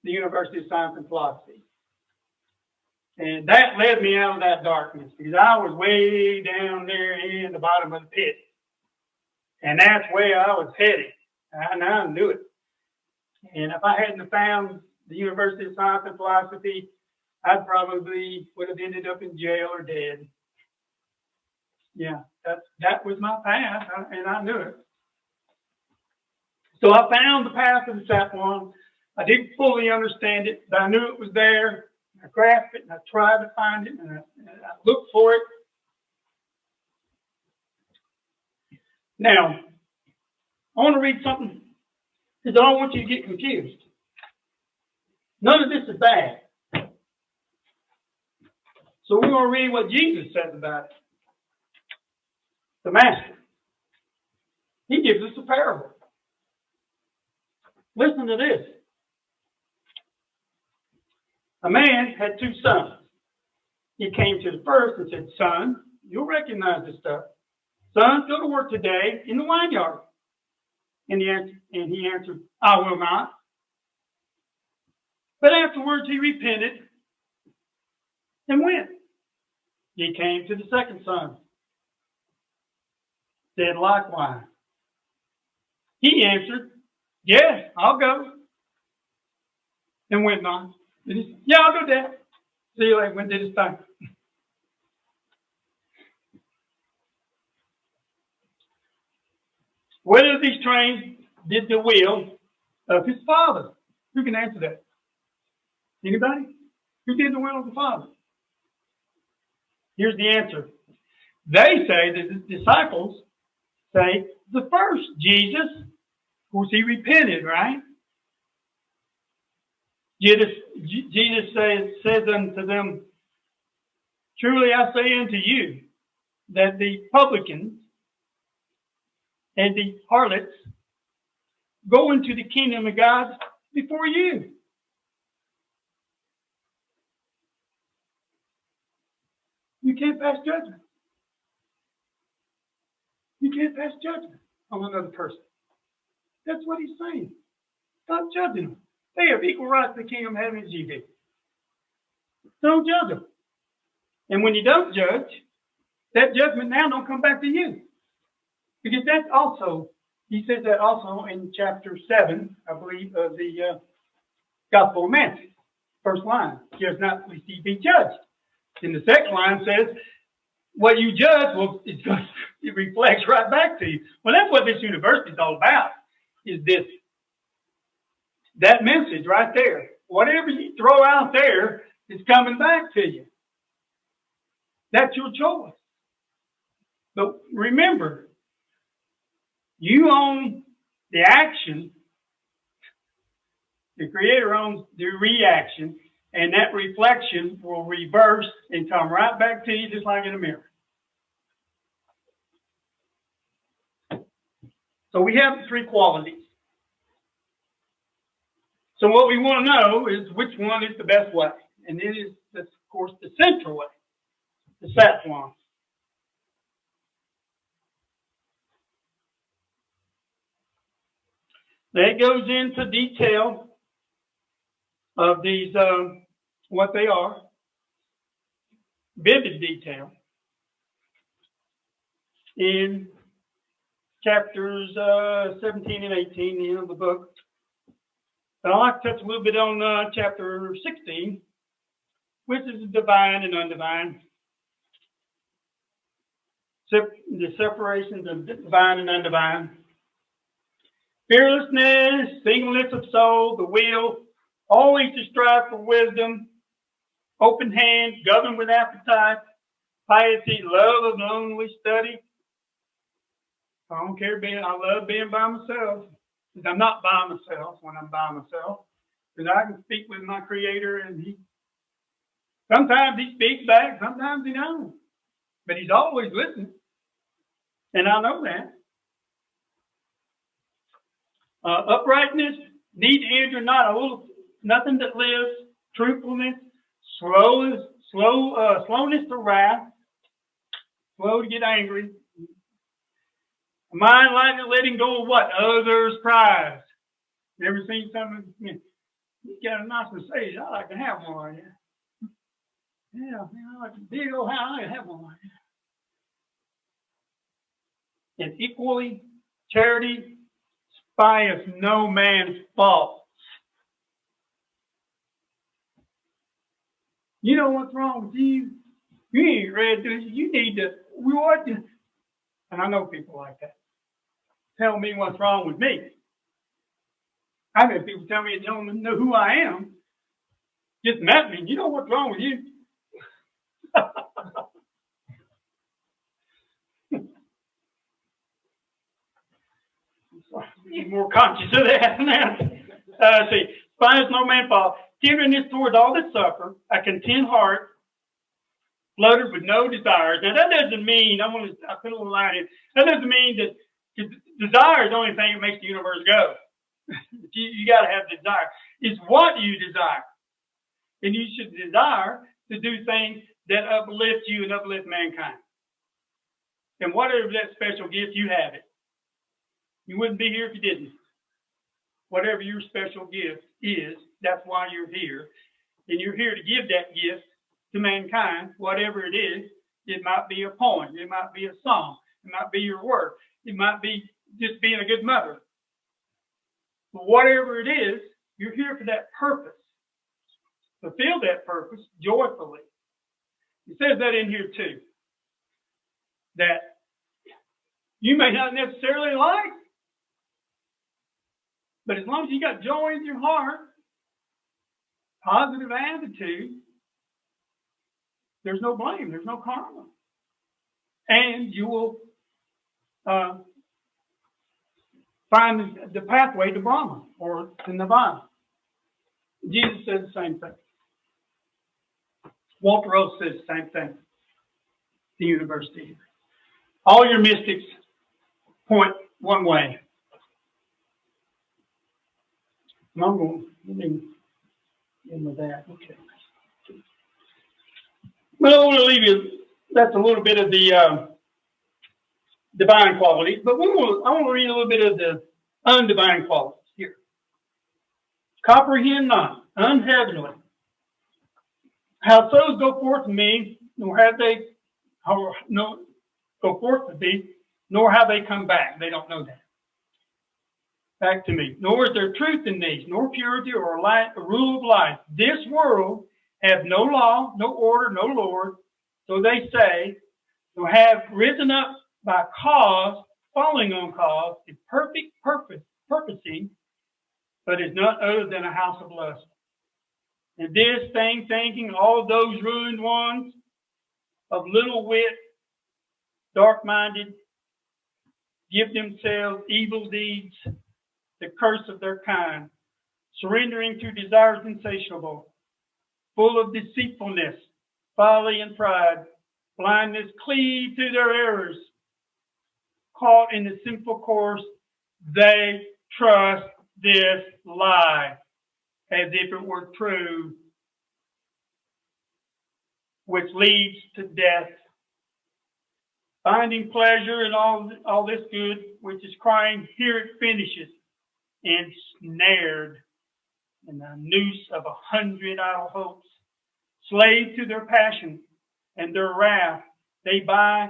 the University of Science and Philosophy. And that led me out of that darkness because I was way down there in the bottom of the pit. And that's where I was headed. And I knew it. And if I hadn't found the University of Science and Philosophy, I probably would have ended up in jail or dead. Yeah, that was my path, and I knew it. So I found the path of the Saffron. I didn't fully understand it, but I knew it was there. I grasped it, and I tried to find it, and I looked for it. Now, I want to read something because I don't want you to get confused. None of this is bad. So we're going to read what Jesus says about it. The Master. He gives us a parable. Listen to this. A man had two sons. He came to the first and said, "Son," you'll recognize this stuff. "Son, go to work today in the vineyard." And he answered, "I will not." But afterwards he repented and went. He came to the second son. Said likewise. He answered, "Yes, I'll go." And went on. And he said, "Yeah, I'll go, Dad." See you later. Went and did his thing. Whether of these trains did the will of his father? Who can answer that? Anybody? Who did the will of the Father? Here's the answer. They say, the disciples say, the first, Jesus. Of course, he repented, right? Jesus says unto them, "Truly I say unto you, that the publicans and the harlots go into the kingdom of God before you." You can't pass judgment. You can't pass judgment on another person. That's what he's saying. Stop judging them. They have equal rights to the kingdom of heaven as you do. Don't judge them. And when you don't judge, that judgment now don't come back to you. Because that's also, he says that also in chapter 7, I believe, of the Gospel of Matthew. First line, "Judge not, lest ye be judged." And the second line says, what you judge, well, it reflects right back to you. Well, that's what this university is all about, is that message right there. Whatever you throw out there is coming back to you. That's your choice. But remember, you own the action. The Creator owns the reaction. And that reflection will reverse and come right back to you just like in a mirror. So we have the three qualities. So what we want to know is which one is the best way. And it is, of course, the central way, the Saffron. That goes into detail of these, what they are, vivid detail, in chapters 17 and 18, the end of the book. But I'd like to touch a little bit on chapter 16, which is divine and undivine. The separation of divine and undivine. Fearlessness, singleness of soul, the will, always to strive for wisdom, open hand, govern with appetite, piety, love of lonely study. I don't care I love being by myself. Because I'm not by myself when I'm by myself. Because I can speak with my Creator, and sometimes he speaks back, sometimes he don't. But he's always listening. And I know that. Uprightness, Neat to injure, not a little, nothing that lives, truthfulness, slowness to wrath, slow to get angry. A mind lightly letting go of what? Others' prize. You ever seen something? You got a nice Mercedes. I like to have one like that. Yeah, I like a big old house. I like to have one like that. And equally, charity spieth no man's faults. You know what's wrong with you? You ain't read this. You need to, what? And I know people like that. Tell me what's wrong with me. I've had people tell me they don't know who I am. Just met me. You know what's wrong with you? Be more conscious of that now. See, finds no man fault. Tenderness towards all that suffer, a content heart, flooded with no desires. Now that doesn't mean, I put a little line in, that doesn't mean that desire is the only thing that makes the universe go. you got to have desire. It's what you desire. And you should desire to do things that uplift you and uplift mankind. And whatever that special gift, you have it. You wouldn't be here if you didn't. Whatever your special gift is, that's why you're here. And you're here to give that gift to mankind, whatever it is. It might be a poem. It might be a song. It might be your work. It might be just being a good mother. But whatever it is, you're here for that purpose. Fulfill that purpose joyfully. It says that in here too. That you may not necessarily like, but as long as you got joy in your heart, positive attitude, there's no blame, there's no karma. And you will find the pathway to Brahma or to Nirvana. Jesus says the same thing. Walter Rose says the same thing. The university. All your mystics point one way. And I'm going to end with that. Okay. Well, I want to leave you. That's a little bit of the divine qualities, but I want to read a little bit of the undivine qualities here. Comprehend not, unheavenly. How souls go forth to me, nor have they go forth to thee, nor have they come back. They don't know that. Back to me. Nor is there truth in these, nor purity or light, or rule of life. This world have no law, no order, no Lord. So they say, nor have risen up by cause, falling on cause, in perfect purposing, but is none other than a house of lust. And this thing thinking all those ruined ones of little wit, dark-minded, give themselves evil deeds, the curse of their kind, surrendering to desires insatiable, full of deceitfulness, folly and pride, blindness, cleave to their errors, caught in the sinful course, they trust this lie as if it were true, which leads to death. Finding pleasure in all this good, which is crying, here it finishes, ensnared in the noose of 100 idle hopes, slave to their passion and their wrath, they buy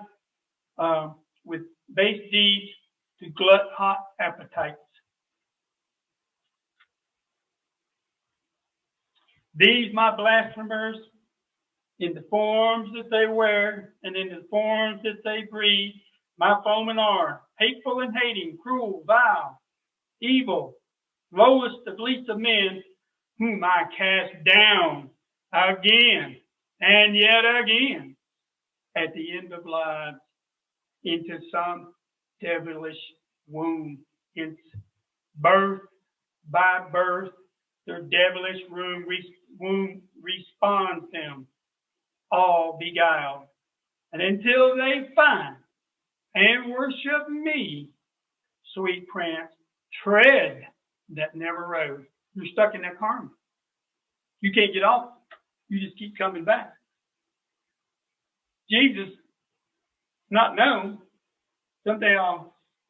with base deeds to glut hot appetites. These, my blasphemers, in the forms that they wear and in the forms that they breathe, my foemen are hateful and hating, cruel, vile, evil, lowest of least of men, whom I cast down again and yet again at the end of lives into some devilish womb. Hence, birth by birth, their devilish womb responds them, all beguiled. And until they find and worship me, sweet prince, tread that never rose. You're stuck in that karma. You can't get off. You just keep coming back. Jesus, not known. Someday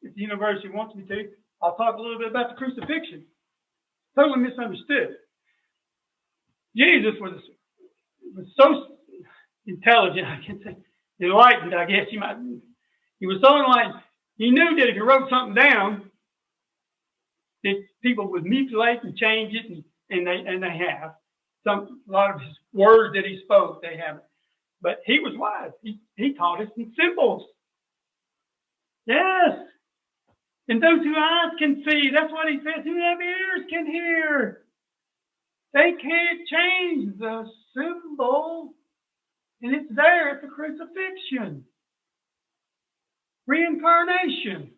if the university wants me to, I'll talk a little bit about the crucifixion. Totally misunderstood. Jesus was so intelligent, I can say, enlightened, I guess you might. He was so enlightened. He knew that if he wrote something down, that people would mutilate and change it, and they have. A lot of his words that he spoke, they haven't. But he was wise. He taught us in symbols. Yes. And those who eyes can see, that's what he says, who have ears can hear. They can't change the symbol. And it's there at the crucifixion. Reincarnation.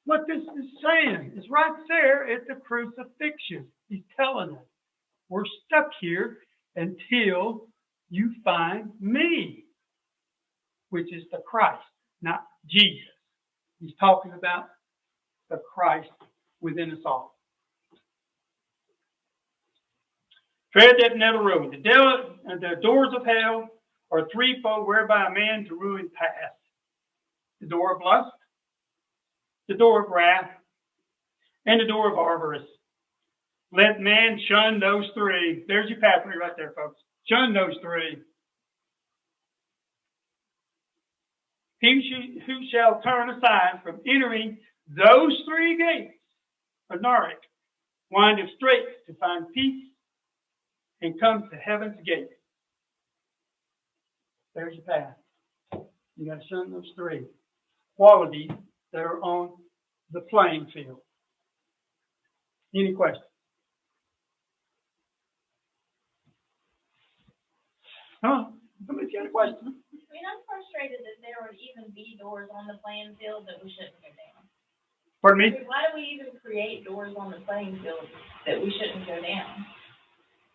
What this is saying is right there at the crucifixion. He's telling us, we're stuck here until you find me, which is the Christ, not Jesus. He's talking about the Christ within us all. Tread that narrow road. The doors of hell are threefold whereby a man to ruin pass. The door of lust, the door of wrath, and the door of avarice. Let man shun those three. There's your pathway right there, folks. Shun those three. He who shall turn aside from entering those three gates of Narek, windeth straight to find peace and come to heaven's gate. There's your path. You got to shun those three qualities that are on the playing field. Any questions? Huh? Somebody's got a question. I mean, I'm frustrated that there would even be doors on the playing field that we shouldn't go down. Pardon me? I mean, why do we even create doors on the playing field that we shouldn't go down?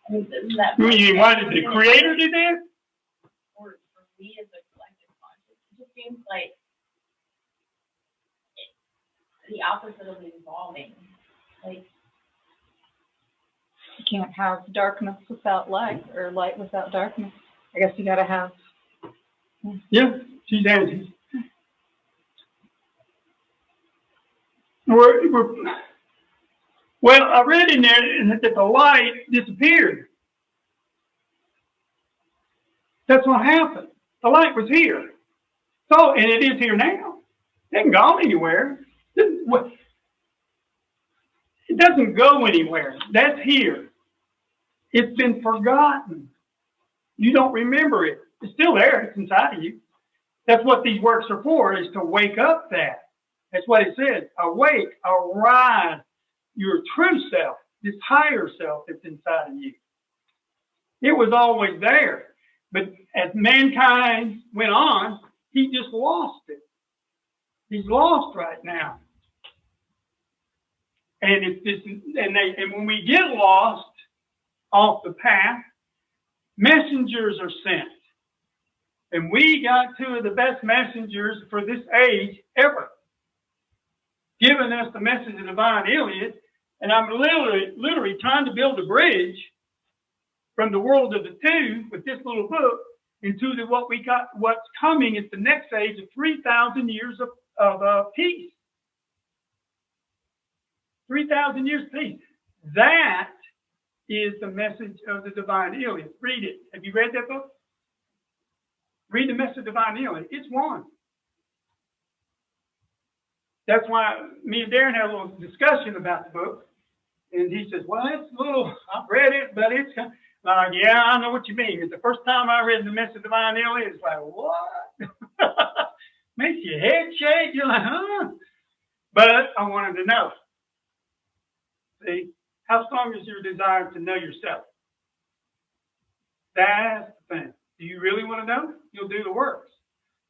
I mean, isn't that... You mean, why did the Creator do that? Or we as a collective conscious. It just seems like the opposite of evolving. Like, you can't have darkness without light, or light without darkness. I guess you got to have. Yeah, she's answering. Well, I read in there that the light disappeared. That's what happened. The light was here. So, and it is here now. It hasn't gone anywhere. It doesn't go anywhere. That's here. It's been forgotten. You don't remember it. It's still there. It's inside of you. That's what these works are for, is to wake up that. That's what it says. Awake, arise, your true self, this higher self that's inside of you. It was always there. But as mankind went on, he just lost it. He's lost right now. And it's just, and when we get lost off the path, messengers are sent. And we got two of the best messengers for this age ever, giving us the message of divine Iliad. And I'm literally trying to build a bridge from the world of the two with this little book into what's coming is the next age of 3,000 years of peace. 3,000 years of peace. That is the message of the divine Iliad. Read it. Have you read that book? Read the message of divine Iliad. It's one. That's why me and Darren had a little discussion about the book. And he says, well, it's a little, I've read it, but it's kind of, like, yeah, I know what you mean. It's the first time I read the message of divine Iliad, it's like, what? Makes your head shake. You're like, huh? But I wanted to know. See, how strong is your desire to know yourself? That's the thing. Do you really want to know? You'll do the works.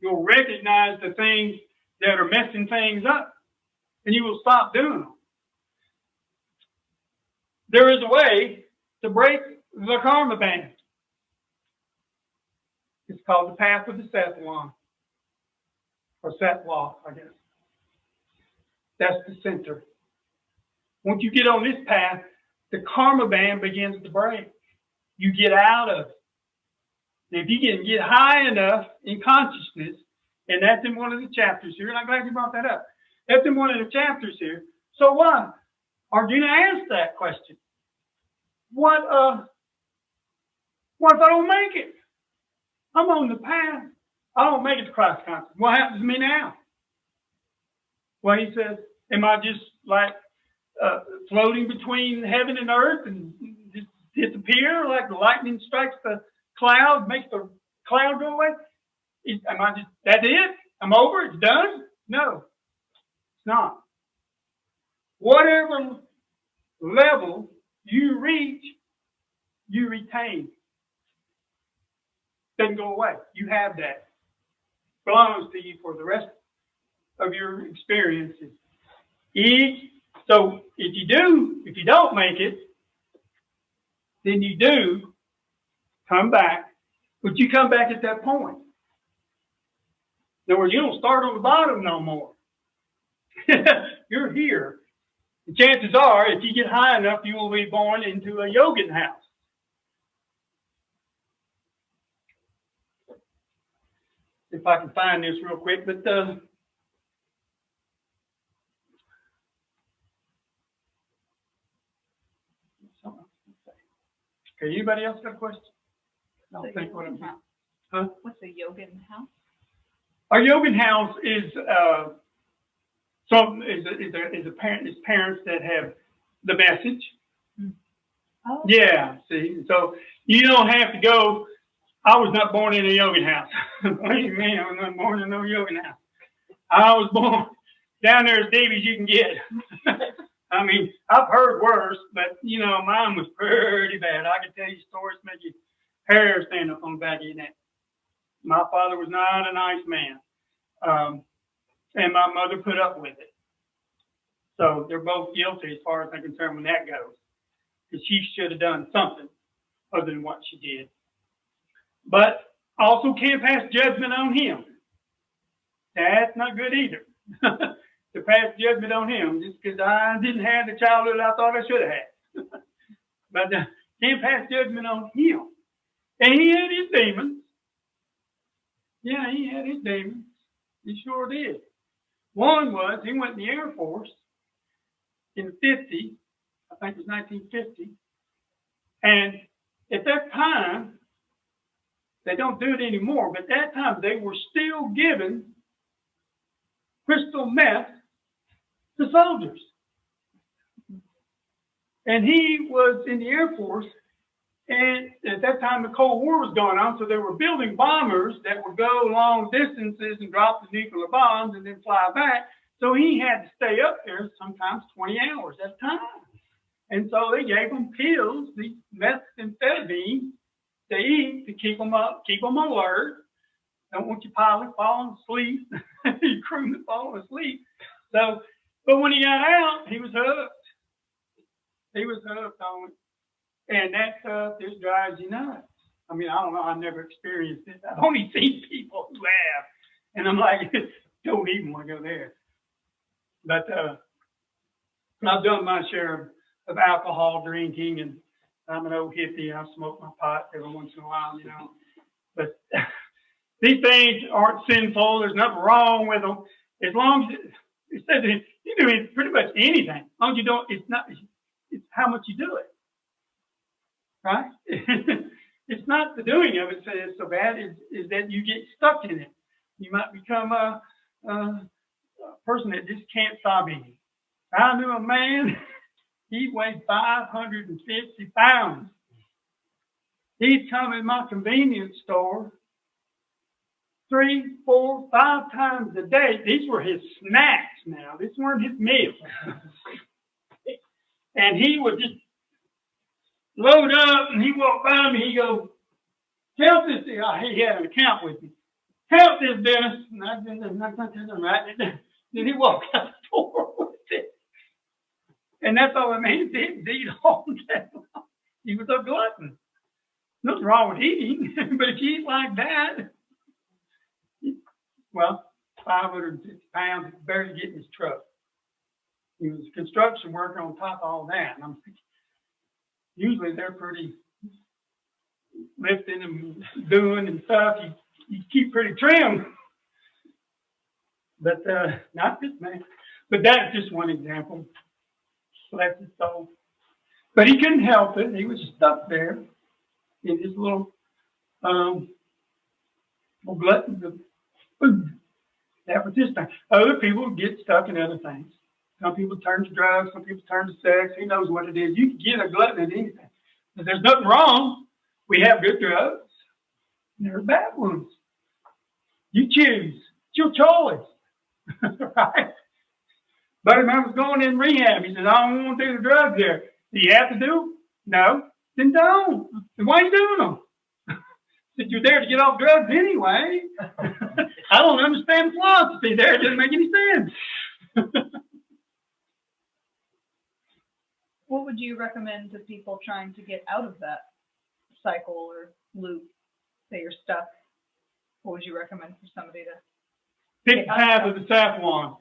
You'll recognize the things that are messing things up, and you will stop doing them. There is a way to break the karma band. It's called the path of the Saffron, or Sattva, I guess. That's the center. Once you get on this path, the karma band begins to break. You get out of it. And if you can get high enough in consciousness, and that's in one of the chapters here, and I'm glad you brought that up. That's in one of the chapters here. So what? Arjuna asked that question. What if I don't make it? I'm on the path. I don't make it to Christ consciousness. What happens to me now? Well, he says, am I just like floating between heaven and earth and just disappear like the lightning strikes the cloud, makes the cloud go away? That's it? I'm over? It's done? No, it's not. Whatever level you reach, you retain. Doesn't go away. You have that. Belongs to you for the rest of your experiences. So if you don't make it, then you do come back, but you come back at that point. In other words, you don't start on the bottom no more. You're here. The chances are, if you get high enough, you will be born into a yogin house. If I can find this real quick, but okay, anybody else got a question? I don't think what I'm saying. Huh? What's a yogin house? Our yogin house is parents that have the message. Oh. Yeah, see, so you don't have to go. I was not born in a yogin house. What do you mean? I was not born in no yogin house. I was born down there as deep as you can get. I mean, I've heard worse, but mine was pretty bad. I could tell you stories that make your hair stand up on the back of your neck. My father was not a nice man. And my mother put up with it. So they're both guilty as far as I'm concerned when that goes. Because she should have done something other than what she did. But also can't pass judgment on him. That's not good either. To pass judgment on him just because I didn't have the childhood I thought I should have had. But can't pass judgment on him. And he had his demons. Yeah, he had his demons. He sure did. One was he went in the Air Force in 50, I think it was 1950. And at that time, they don't do it anymore, but at that time they were still giving crystal meth to soldiers. And he was in the Air Force, and at that time the Cold War was going on, so they were building bombers that would go long distances and drop the nuclear bombs and then fly back. So he had to stay up there sometimes 20 hours at a time. And so they gave him pills, these methamphetamine, to eat to keep them up, keep them alert. Don't want your pilot falling asleep, your crewman falling asleep. So, but when he got out, he was hooked. He was hooked on it. And that stuff just drives you nuts. I mean, I don't know. I've never experienced it. I've only seen people who have. And I'm like, don't even want to go there. But I've done my share of alcohol drinking, and I'm an old hippie. I smoke my pot every once in a while, But these things aren't sinful. There's nothing wrong with them. As long as it says you can do pretty much anything. As long as you don't, it's how much you do it. Right? It's not the doing of it that's so bad, is that you get stuck in it. You might become a person that just can't stop eating. I knew a man, he weighed 550 pounds. He'd come in my convenience store 3, 4, 5 times a day. These were his snacks now. These weren't his meals. And he would just load up, and he walked by me. He goes, "Count this." He had an account with me. "Count this, Dennis." And I did I'm writing it down. Then he walked out the door with it. And that's all the man did, eat all day long. He was a glutton. Nothing wrong with eating, but if you eat like that, well, 550 pounds, barely get in his truck. he was a construction worker on top of all that. And I'm thinking, usually they're pretty lifting and doing and stuff. You keep pretty trim. But not this man. But that's just one example. Bless his soul. But he couldn't help it. He was stuck there in his little gluttons of food. That was his thing. Other people get stuck in other things. Some people turn to drugs. Some people turn to sex. Who knows what it is? You can get a glutton in anything. But there's nothing wrong. We have good drugs. And there are bad ones. You choose. It's your choice. Right? Buddy of mine was going in rehab. He said, I don't want to do the drugs there. Do you have to do? No. Then don't. Then why are you doing them? Said you're there to get off drugs anyway. I don't understand philosophy there. It doesn't make any sense. What would you recommend to people trying to get out of that cycle or loop? Say you're stuck. What would you recommend for somebody to Pick the path of the Saffron.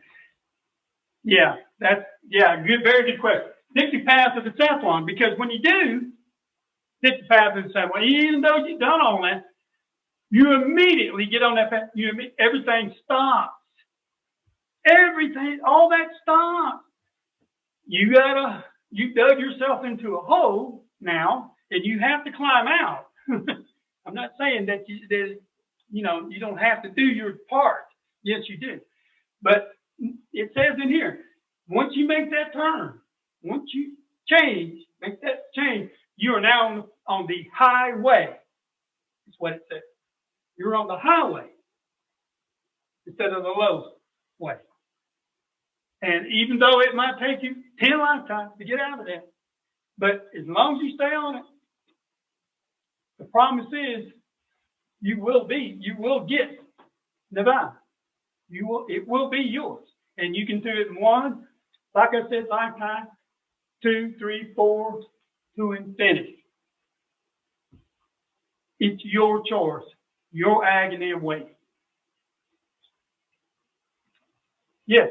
Yeah, good, very good question. Pick the path of the Saffron, because when you do pick the path of the Saffron, even though you've done all that, you immediately get on that path. Everything stops. Everything, all that stops. You dug yourself into a hole now, and you have to climb out. I'm not saying that you don't have to do your part. Yes, you do. But it says in here, once you make that turn, once you make that change, you are now on the highway. That's what it says. You're on the highway instead of the low way. And even though it might take you 10 lifetimes to get out of that, but as long as you stay on it, the promise is you will get Nirvana. It will be yours. And you can do it in one, like I said, lifetime, 2, 3, 4, to infinity. It's your choice, your agony of waiting. Yes.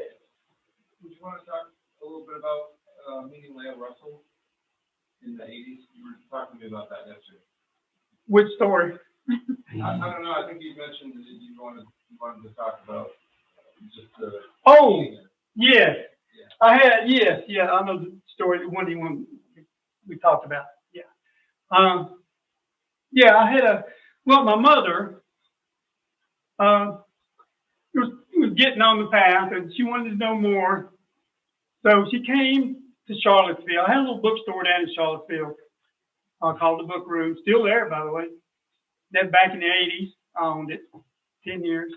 Would you want to talk a little bit about meeting Leah Russell in the 80s? You were talking to me about that yesterday. Which story? I don't know. I think you mentioned that you wanted to talk about just the. Oh, yes. Yeah. I know the story, the one we talked about. Yeah. I had my mother was getting on the path, and she wanted to know more. So she came to Charlottesville. I had a little bookstore down in Charlottesville called the Book Room. Still there, by the way. That back in the 80s, I owned it, 10 years.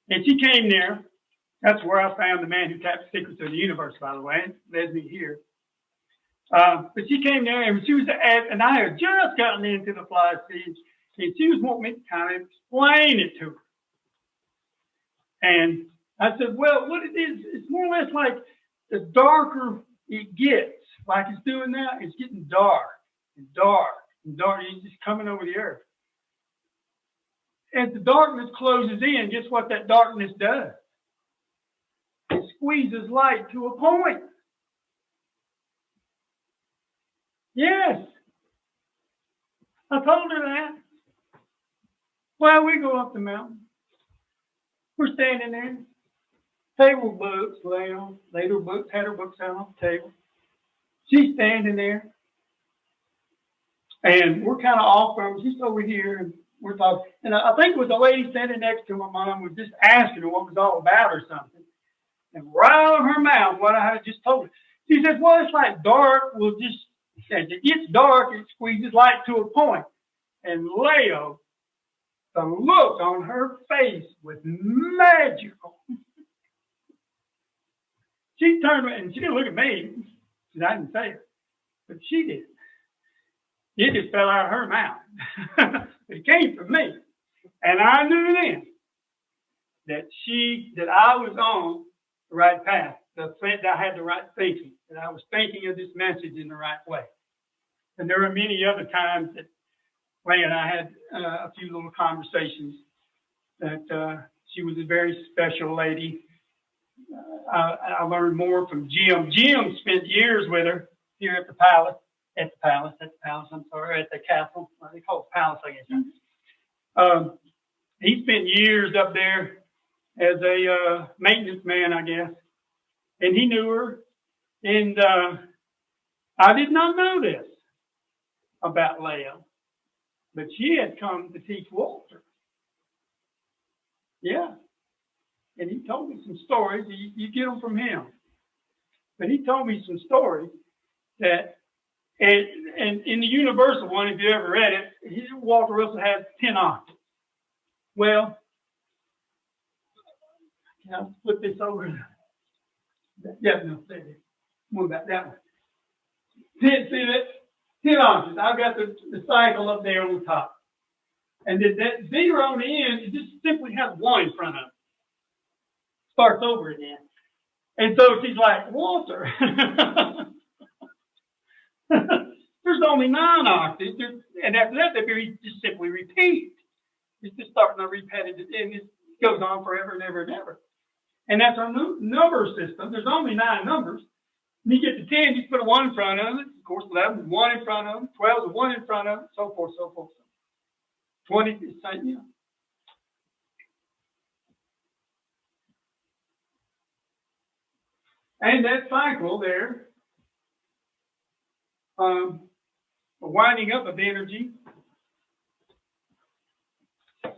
And she came there. That's where I found the man who tapped the secrets of the universe, by the way. It led me here. But she came there, and she was and I had just gotten into the fly stage, and she was wanting me to kind of explain it to her. And I said, well, what it is, it's more or less like the darker it gets, like it's doing now, it's getting dark and dark and dark. It's just coming over the earth. As the darkness closes in, guess what that darkness does? It squeezes light to a point. Yes. I told her that. Well, we go up the mountain. We're standing there. Table books laid her books, had her books out on the table. She's standing there. And we're kind of off from, she's over here, and we're talking. And I think it was a lady standing next to my mom was just asking her what it was all about or something. And right out of her mouth, what I had just told her. She said, well, it's like dark. As it gets dark, it squeezes light to a point. And Leo, the look on her face was magical. She turned around, and she didn't look at me. She said, I didn't say it. But she did. It just fell out of her mouth. It came from me. And I knew then that I was on the right path, that I had the right thinking, that I was thinking of this message in the right way. And there were many other times that Leah and I had a few little conversations that she was a very special lady. I learned more from Jim. Jim spent years with her here at the palace, I'm sorry, at the castle. They call it palace, I guess. He spent years up there as a maintenance man, I guess. And he knew her. And I did not know this about Leah, but she had come to teach Walter. Yeah. And he told me some stories. You get them from him. But he told me some stories that, and in the Universal one, if you ever read it, Walter Russell has 10 octaves. Well, can I flip this over? Yeah, no, one about that one. See that? 10 octaves. I've got the cycle up there on the top. And then that zero on the end, it just simply has one in front of it. Starts over again. And so she's like, Walter, there's only 9 octaves. And after that, they just simply repeat. It's just starting to repetitive, and it goes on forever and ever and ever. And that's our number system. There's only 9 numbers. When you get to 10, you put a 1 in front of it. Of course, 11 is 1 in front of it. 12 is 1 in front of it. So forth, so forth. 20 is the same, yeah. And that cycle there, winding up of energy,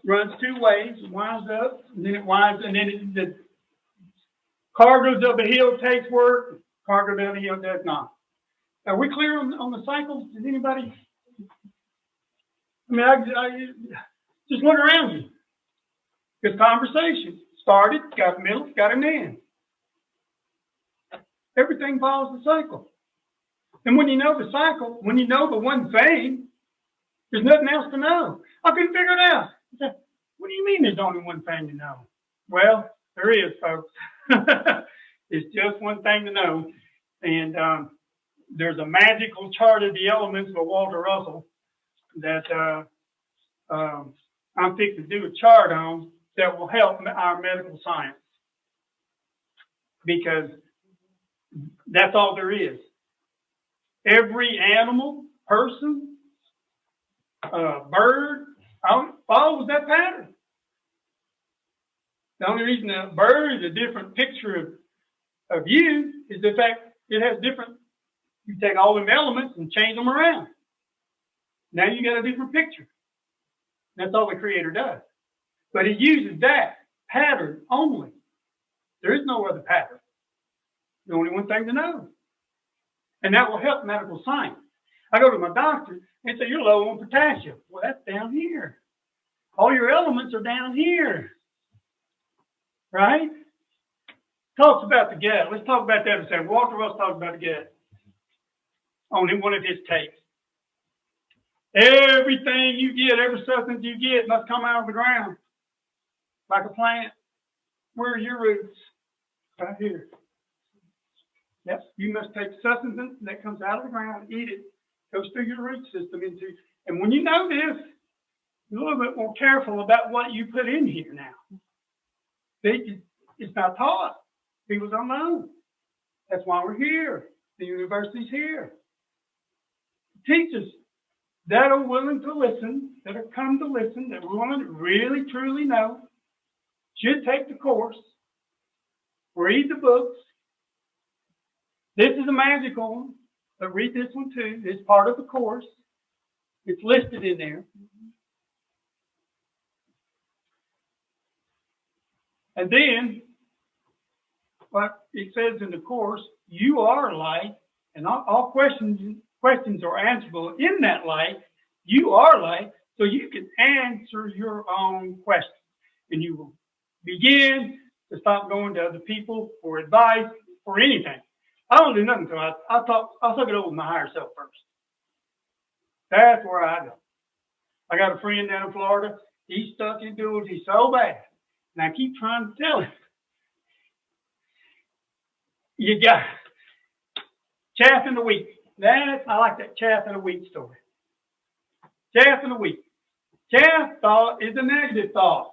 runs 2 ways. It winds up, and then it winds, and then the car goes up a hill, takes work. Car goes down the hill, does not. Are we clear on the cycles? Does anybody? I mean, I just look around you. This conversation started, got a middle, got an end. Everything follows the cycle. And when you know the cycle, when you know the one thing, there's nothing else to know. I couldn't figure it out. What do you mean there's only one thing to know? Well, there is, folks. It's just one thing to know. And there's a magical chart of the elements by Walter Russell that I'm fixing to do a chart on that will help our medical science. Because that's all there is. Every animal, person, bird, follows that pattern. The only reason a bird is a different picture of you is the fact it has different, you take all them elements and change them around. Now you got a different picture. That's all the Creator does. But He uses that pattern only. There is no other pattern. The only one thing to know. And that will help medical science. I go to my doctor and say, you're low on potassium. Well, that's down here. All your elements are down here. Right? Talks about the gut. Let's talk about that in a second. Walter Russell talks about the gut on one of his tapes. Everything you get, every substance you get must come out of the ground. Like a plant. Where are your roots? Right here. Yep. You must take substance that comes out of the ground, eat it, goes through your root system and when you know this, you're a little bit more careful about what you put in here now. It's not taught. People's unknown. That's why we're here. The university's here. Teachers that are willing to listen, that are come to listen, that want to really, truly know, should take the course, read the books. This is a magical one, but read this one too. It's part of the course. It's listed in there. And then, like it says in the course, you are light, and all questions are answerable in that light. You are light, so you can answer your own questions. And you will begin to stop going to other people for advice, for anything. I don't do nothing until I'll talk it over with my higher self first. That's where I go. I got a friend down in Florida. He's stuck in duality so bad. And I keep trying to tell him, you got chaff in the wheat. I like that chaff in the wheat story. Chaff in the wheat. Chaff thought is a negative thought.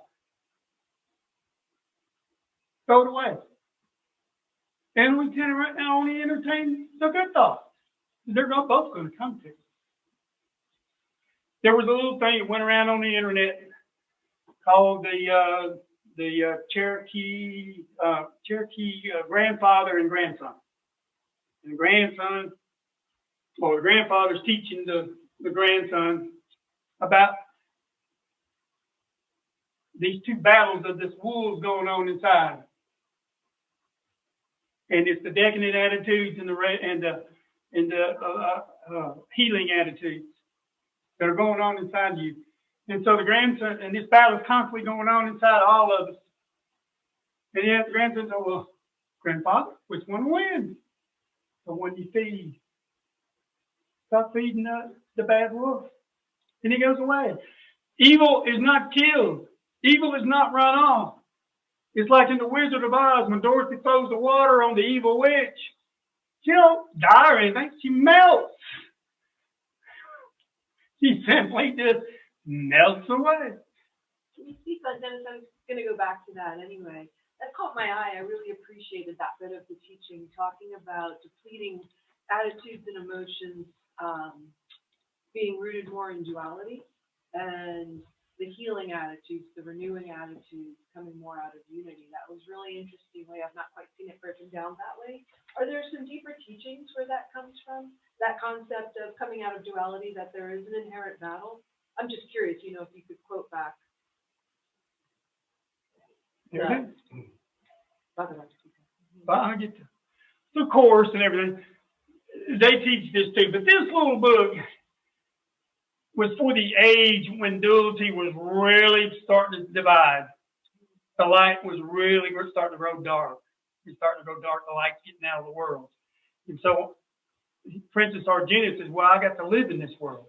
Throw it away. And we tend to only entertain the good thoughts. They're both going to come to you. There was a little thing that went around on the internet called the Cherokee grandfather and grandson. And the grandfather's teaching the grandson about these two battles of this wolves going on inside. And it's the decadent attitudes and the healing attitudes that are going on inside you. And so the grandson, and this battle is constantly going on inside all of us. And yet the grandson said, well, grandfather, which one wins? The one you feed. Stop feeding the bad wolf. And he goes away. Evil is not killed. Evil is not run off. It's like in the Wizard of Oz when Dorothy throws the water on the evil witch. She don't die or anything. She melts. She simply just melts away. Can you speak on, Dennis, I was going to go back to that anyway. That caught my eye. I really appreciated that bit of the teaching, talking about depleting attitudes and emotions being rooted more in duality, and the healing attitudes, the renewing attitudes coming more out of unity. That was really interesting way. I've not quite seen it broken down that way. Are there some deeper teachings where that comes from? That concept of coming out of duality, that there is an inherent battle? I'm just curious, if you could quote back. Bhagavad Gita. Well, I get the course and everything. They teach this too, but this little book was for the age when duality was really starting to divide. The light was really starting to grow dark. It's starting to go dark. The light's getting out of the world. And so Princess Arjuna says, well, I got to live in this world.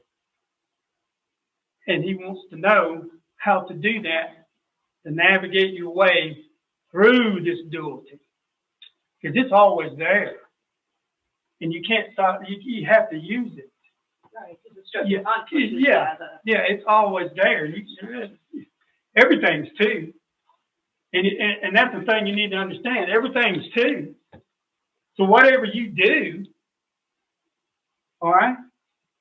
And he wants to know how to do that, to navigate your way through this duality. Because it's always there. And you can't stop, you have to use it. Right, it's yeah, it's always there. Everything's two. And that's the thing you need to understand. Everything's two. So whatever you do, all right,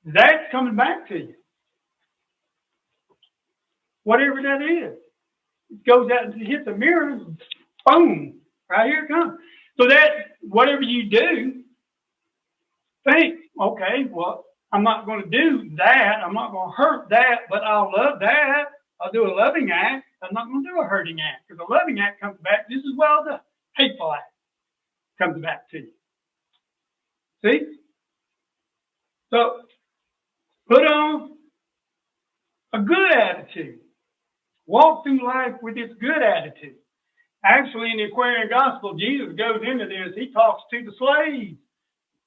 that's coming back to you. Whatever that is. It goes out and hits the mirror, and boom, right here it comes. So that, whatever you do, think, okay, well, I'm not going to do that. I'm not going to hurt that, but I'll love that. I'll do a loving act. I'm not going to do a hurting act, because a loving act comes back just as well as a hateful act comes back to you. See? So, put on a good attitude. Walk through life with this good attitude. Actually, in the Aquarian Gospel, Jesus goes into this. He talks to the slaves.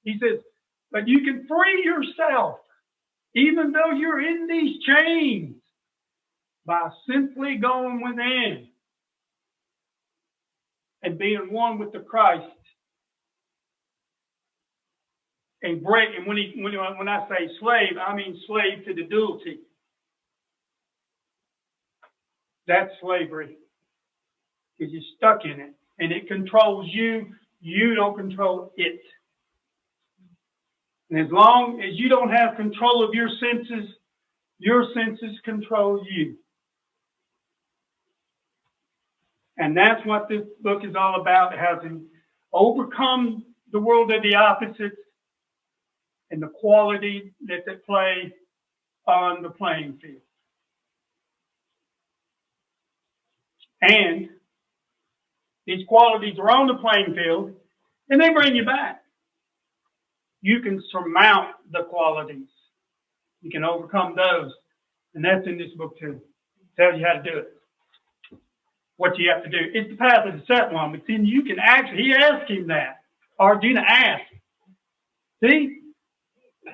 He says, but you can free yourself, even though you're in these chains, by simply going within and being one with the Christ. And break. And when I say slave, I mean slave to the duality. That's slavery. Because you're stuck in it. And it controls you. You don't control it. And as long as you don't have control of your senses control you. And that's what this book is all about, how to overcome the world of the opposites and the quality that's at play on the playing field. And these qualities are on the playing field, and they bring you back. You can surmount the qualities. You can overcome those. And that's in this book too. It tells you how to do it. What you have to do. It's the path of the set one, but then you can actually, he asked him that. Arjuna asked. See?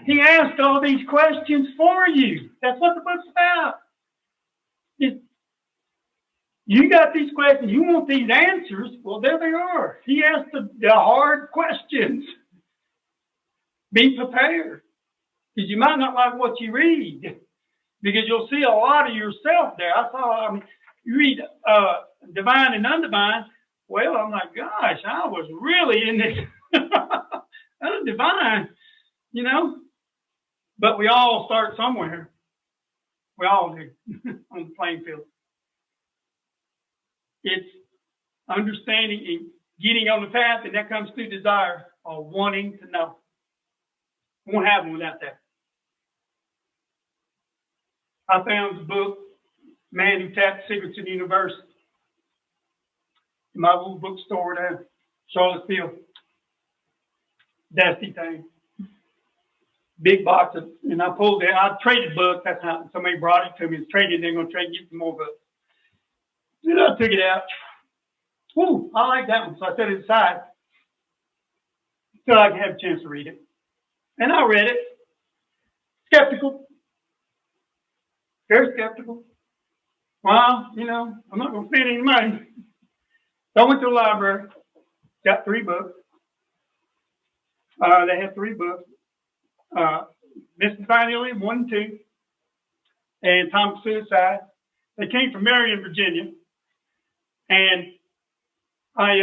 He asked all these questions for you. That's what the book's about. You got these questions. You want these answers. Well, there they are. He asked the hard questions. Be prepared. Because you might not like what you read. Because you'll see a lot of yourself there. You read Divine and Undivine. Well, I'm like, gosh, I was really in this. That was divine, you know. But we all start somewhere. We all do on the playing field. It's understanding and getting on the path, and that comes through desire or wanting to know. Won't happen without that. I found the book, Man Who Tapped Secrets of the Universe, in my little bookstore there, Charlottesville. Dusty thing. Big box of, and I pulled it. I traded books. That's how somebody brought it to me. It's traded. They're going to trade, get some more books. And I took it out. Woo, I like that one. So I set it aside so I could have a chance to read it. And I read it. Skeptical. Very skeptical. Well, you know, I'm not going to spend any money. So I went to the library. Got 3 books. They had 3 books. Mystifying Alien 1 and 2. And Atomic Suicide. They came from Marion, Virginia. And I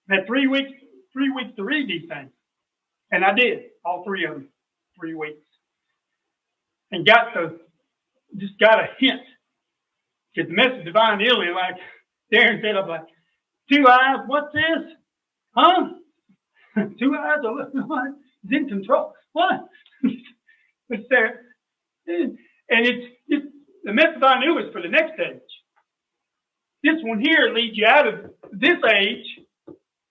had 3 weeks to read these things. And I did, all 3 of them, 3 weeks. And got a hint. Because the message of divine alien, like Darren said, I'm like, 2 eyes, what's this? Huh? 2 eyes, is in control. What? It's there. And it's the message I knew was for the next age. This one here leads you out of this age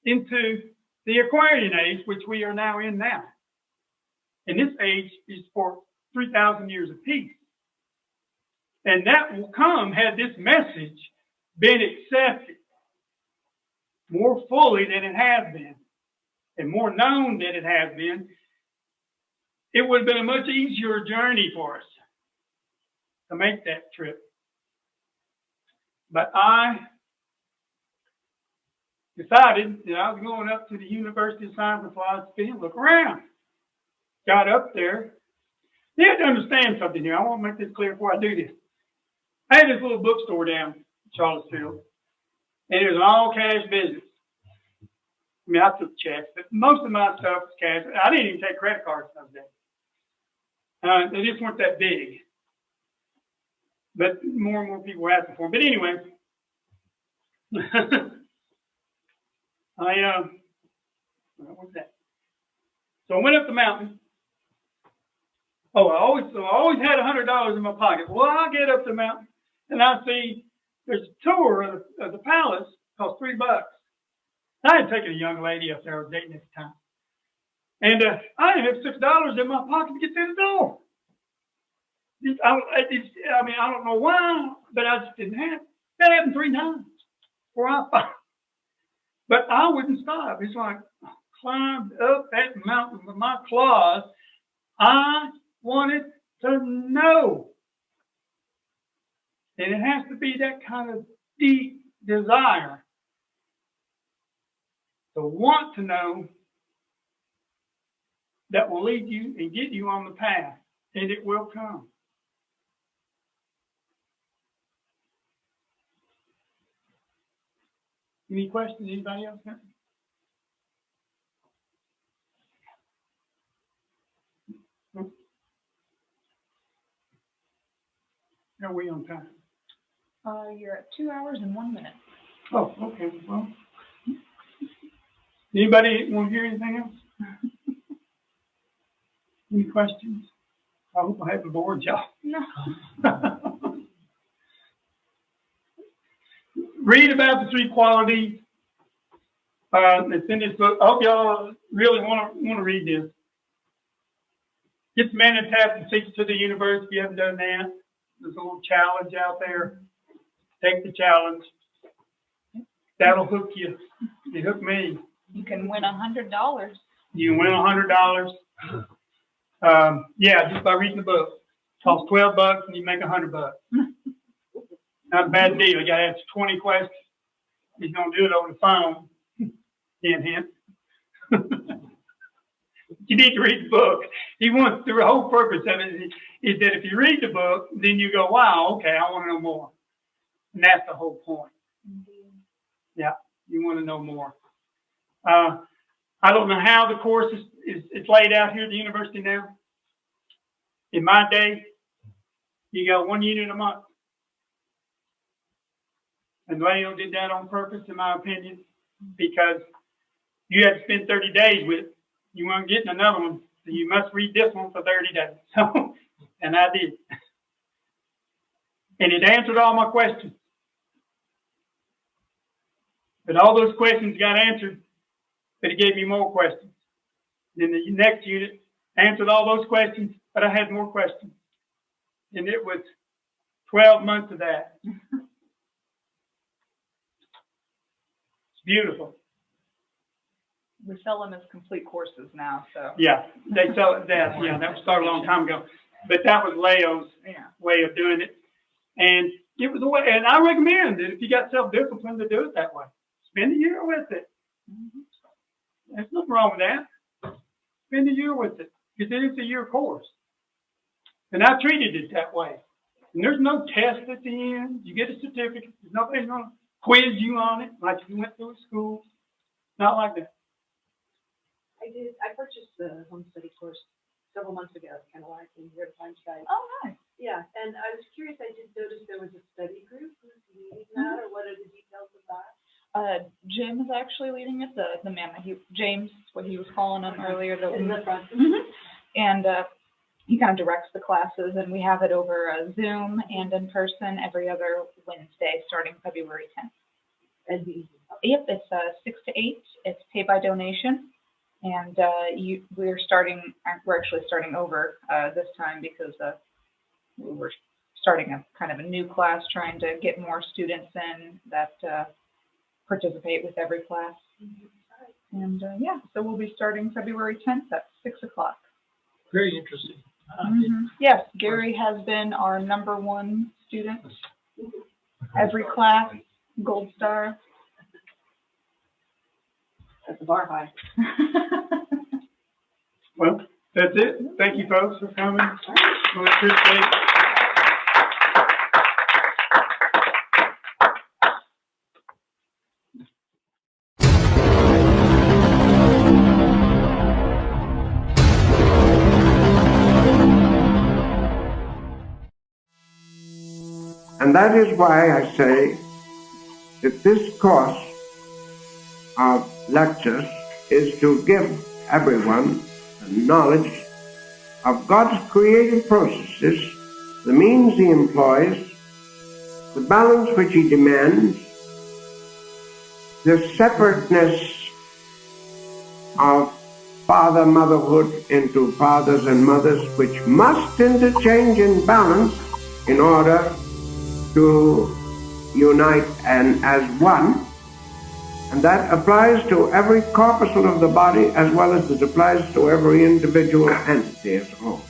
into the Aquarian age, which we are now in now. And this age is for 3,000 years of peace. And that will come had this message been accepted more fully than it has been, and more known than it has been. It would have been a much easier journey for us to make that trip. But I decided that I was going up to the University of Science and Philosophy and look around. Got up there. You have to understand something here. I want to make this clear before I do this. I had this little bookstore down in Charlottesville, and it was an all-cash business. I mean, I took checks, but most of my stuff was cash. I didn't even take credit cards those days. They just weren't that big. But more and more people were asking for them. But anyway, what's that? So I went up the mountain. Oh, I always had $100 in my pocket. Well, I get up the mountain and I see there's a tour of the palace, cost $3. I had taken a young lady up there I was dating at the time. And I didn't have $6 in my pocket to get through the door. I don't know why, but I just didn't have it. That happened 3 times before I found. But I wouldn't stop. It's like I climbed up that mountain with my claws. I wanted to know. And it has to be that kind of deep desire to want to know that will lead you and get you on the path, and it will come. Any questions? Anybody else got? How are we on time? You're at 2 hours and 1 minute. Oh, okay. Well, anybody want to hear anything else? Any questions? I hope I haven't bored y'all. No. Read about the 3 qualities. It's in this book. I hope y'all really want to read this. Get the Man Who Tapped the Secrets of the Universe if you haven't done that. There's a little challenge out there. Take the challenge. That'll hook you. It hooked me. You can win $100. You can win $100. Yeah, just by reading the book. It costs $12 and you make $100. Not a bad deal. You got to answer 20 questions. He's going to do it over the phone. Hint. You need to read the book. He wants the whole purpose of it is that if you read the book, then you go, wow, okay, I want to know more. And that's the whole point. Yeah. you want to know more. I don't know how the course is laid out here at the university now. In my day, you got 1 unit a month. And Leo did that on purpose, in my opinion, because you had to spend 30 days with it. You weren't getting another one, so you must read this one for 30 days. So, and I did. And it answered all my questions. But all those questions got answered, but it gave me more questions. Then the next unit answered all those questions, but I had more questions. And it was 12 months of that. It's beautiful. We sell them as complete courses now, so. Yeah, they sell it that. Yeah, that was started a long time ago. But that was Leo's way of doing it. And it was a way, and I recommend that if you got self-discipline to do it that way. Spend a year with it. There's nothing wrong with that. Spend a year with it, because it is a year course. And I treated it that way. And there's no test at the end. You get a certificate. There's nobody's going to quiz you on it like if you went through a school. Not like that. I purchased the home study course several months ago, kind of like in your time guide. Oh, nice. Yeah, and I was curious, I did notice there was a study group who's leading that, or what are the details of that? Jim is actually leading it, the man that James, what he was calling him earlier. In the front. And he kind of directs the classes, and we have it over Zoom and in person every other Wednesday starting February 10th. Yep, it's 6 to 8. It's pay by donation. And we're actually starting over this time because we were starting a kind of a new class, trying to get more students in that participate with every class. And so we'll be starting February 10th at 6 o'clock. Very interesting. Yes, Gary has been our #1 student. Every class, gold star. That's the bar high. Well, that's it. Thank you, folks, for coming. Really appreciate it. And that is why I say that this course of lectures is to give everyone the knowledge of God's creative processes, the means he employs, the balance which he demands, the separateness of father-motherhood into fathers and mothers, which must interchange in balance in order to unite and as one. And that applies to every corpuscle of the body as well as it applies to every individual entity as a whole.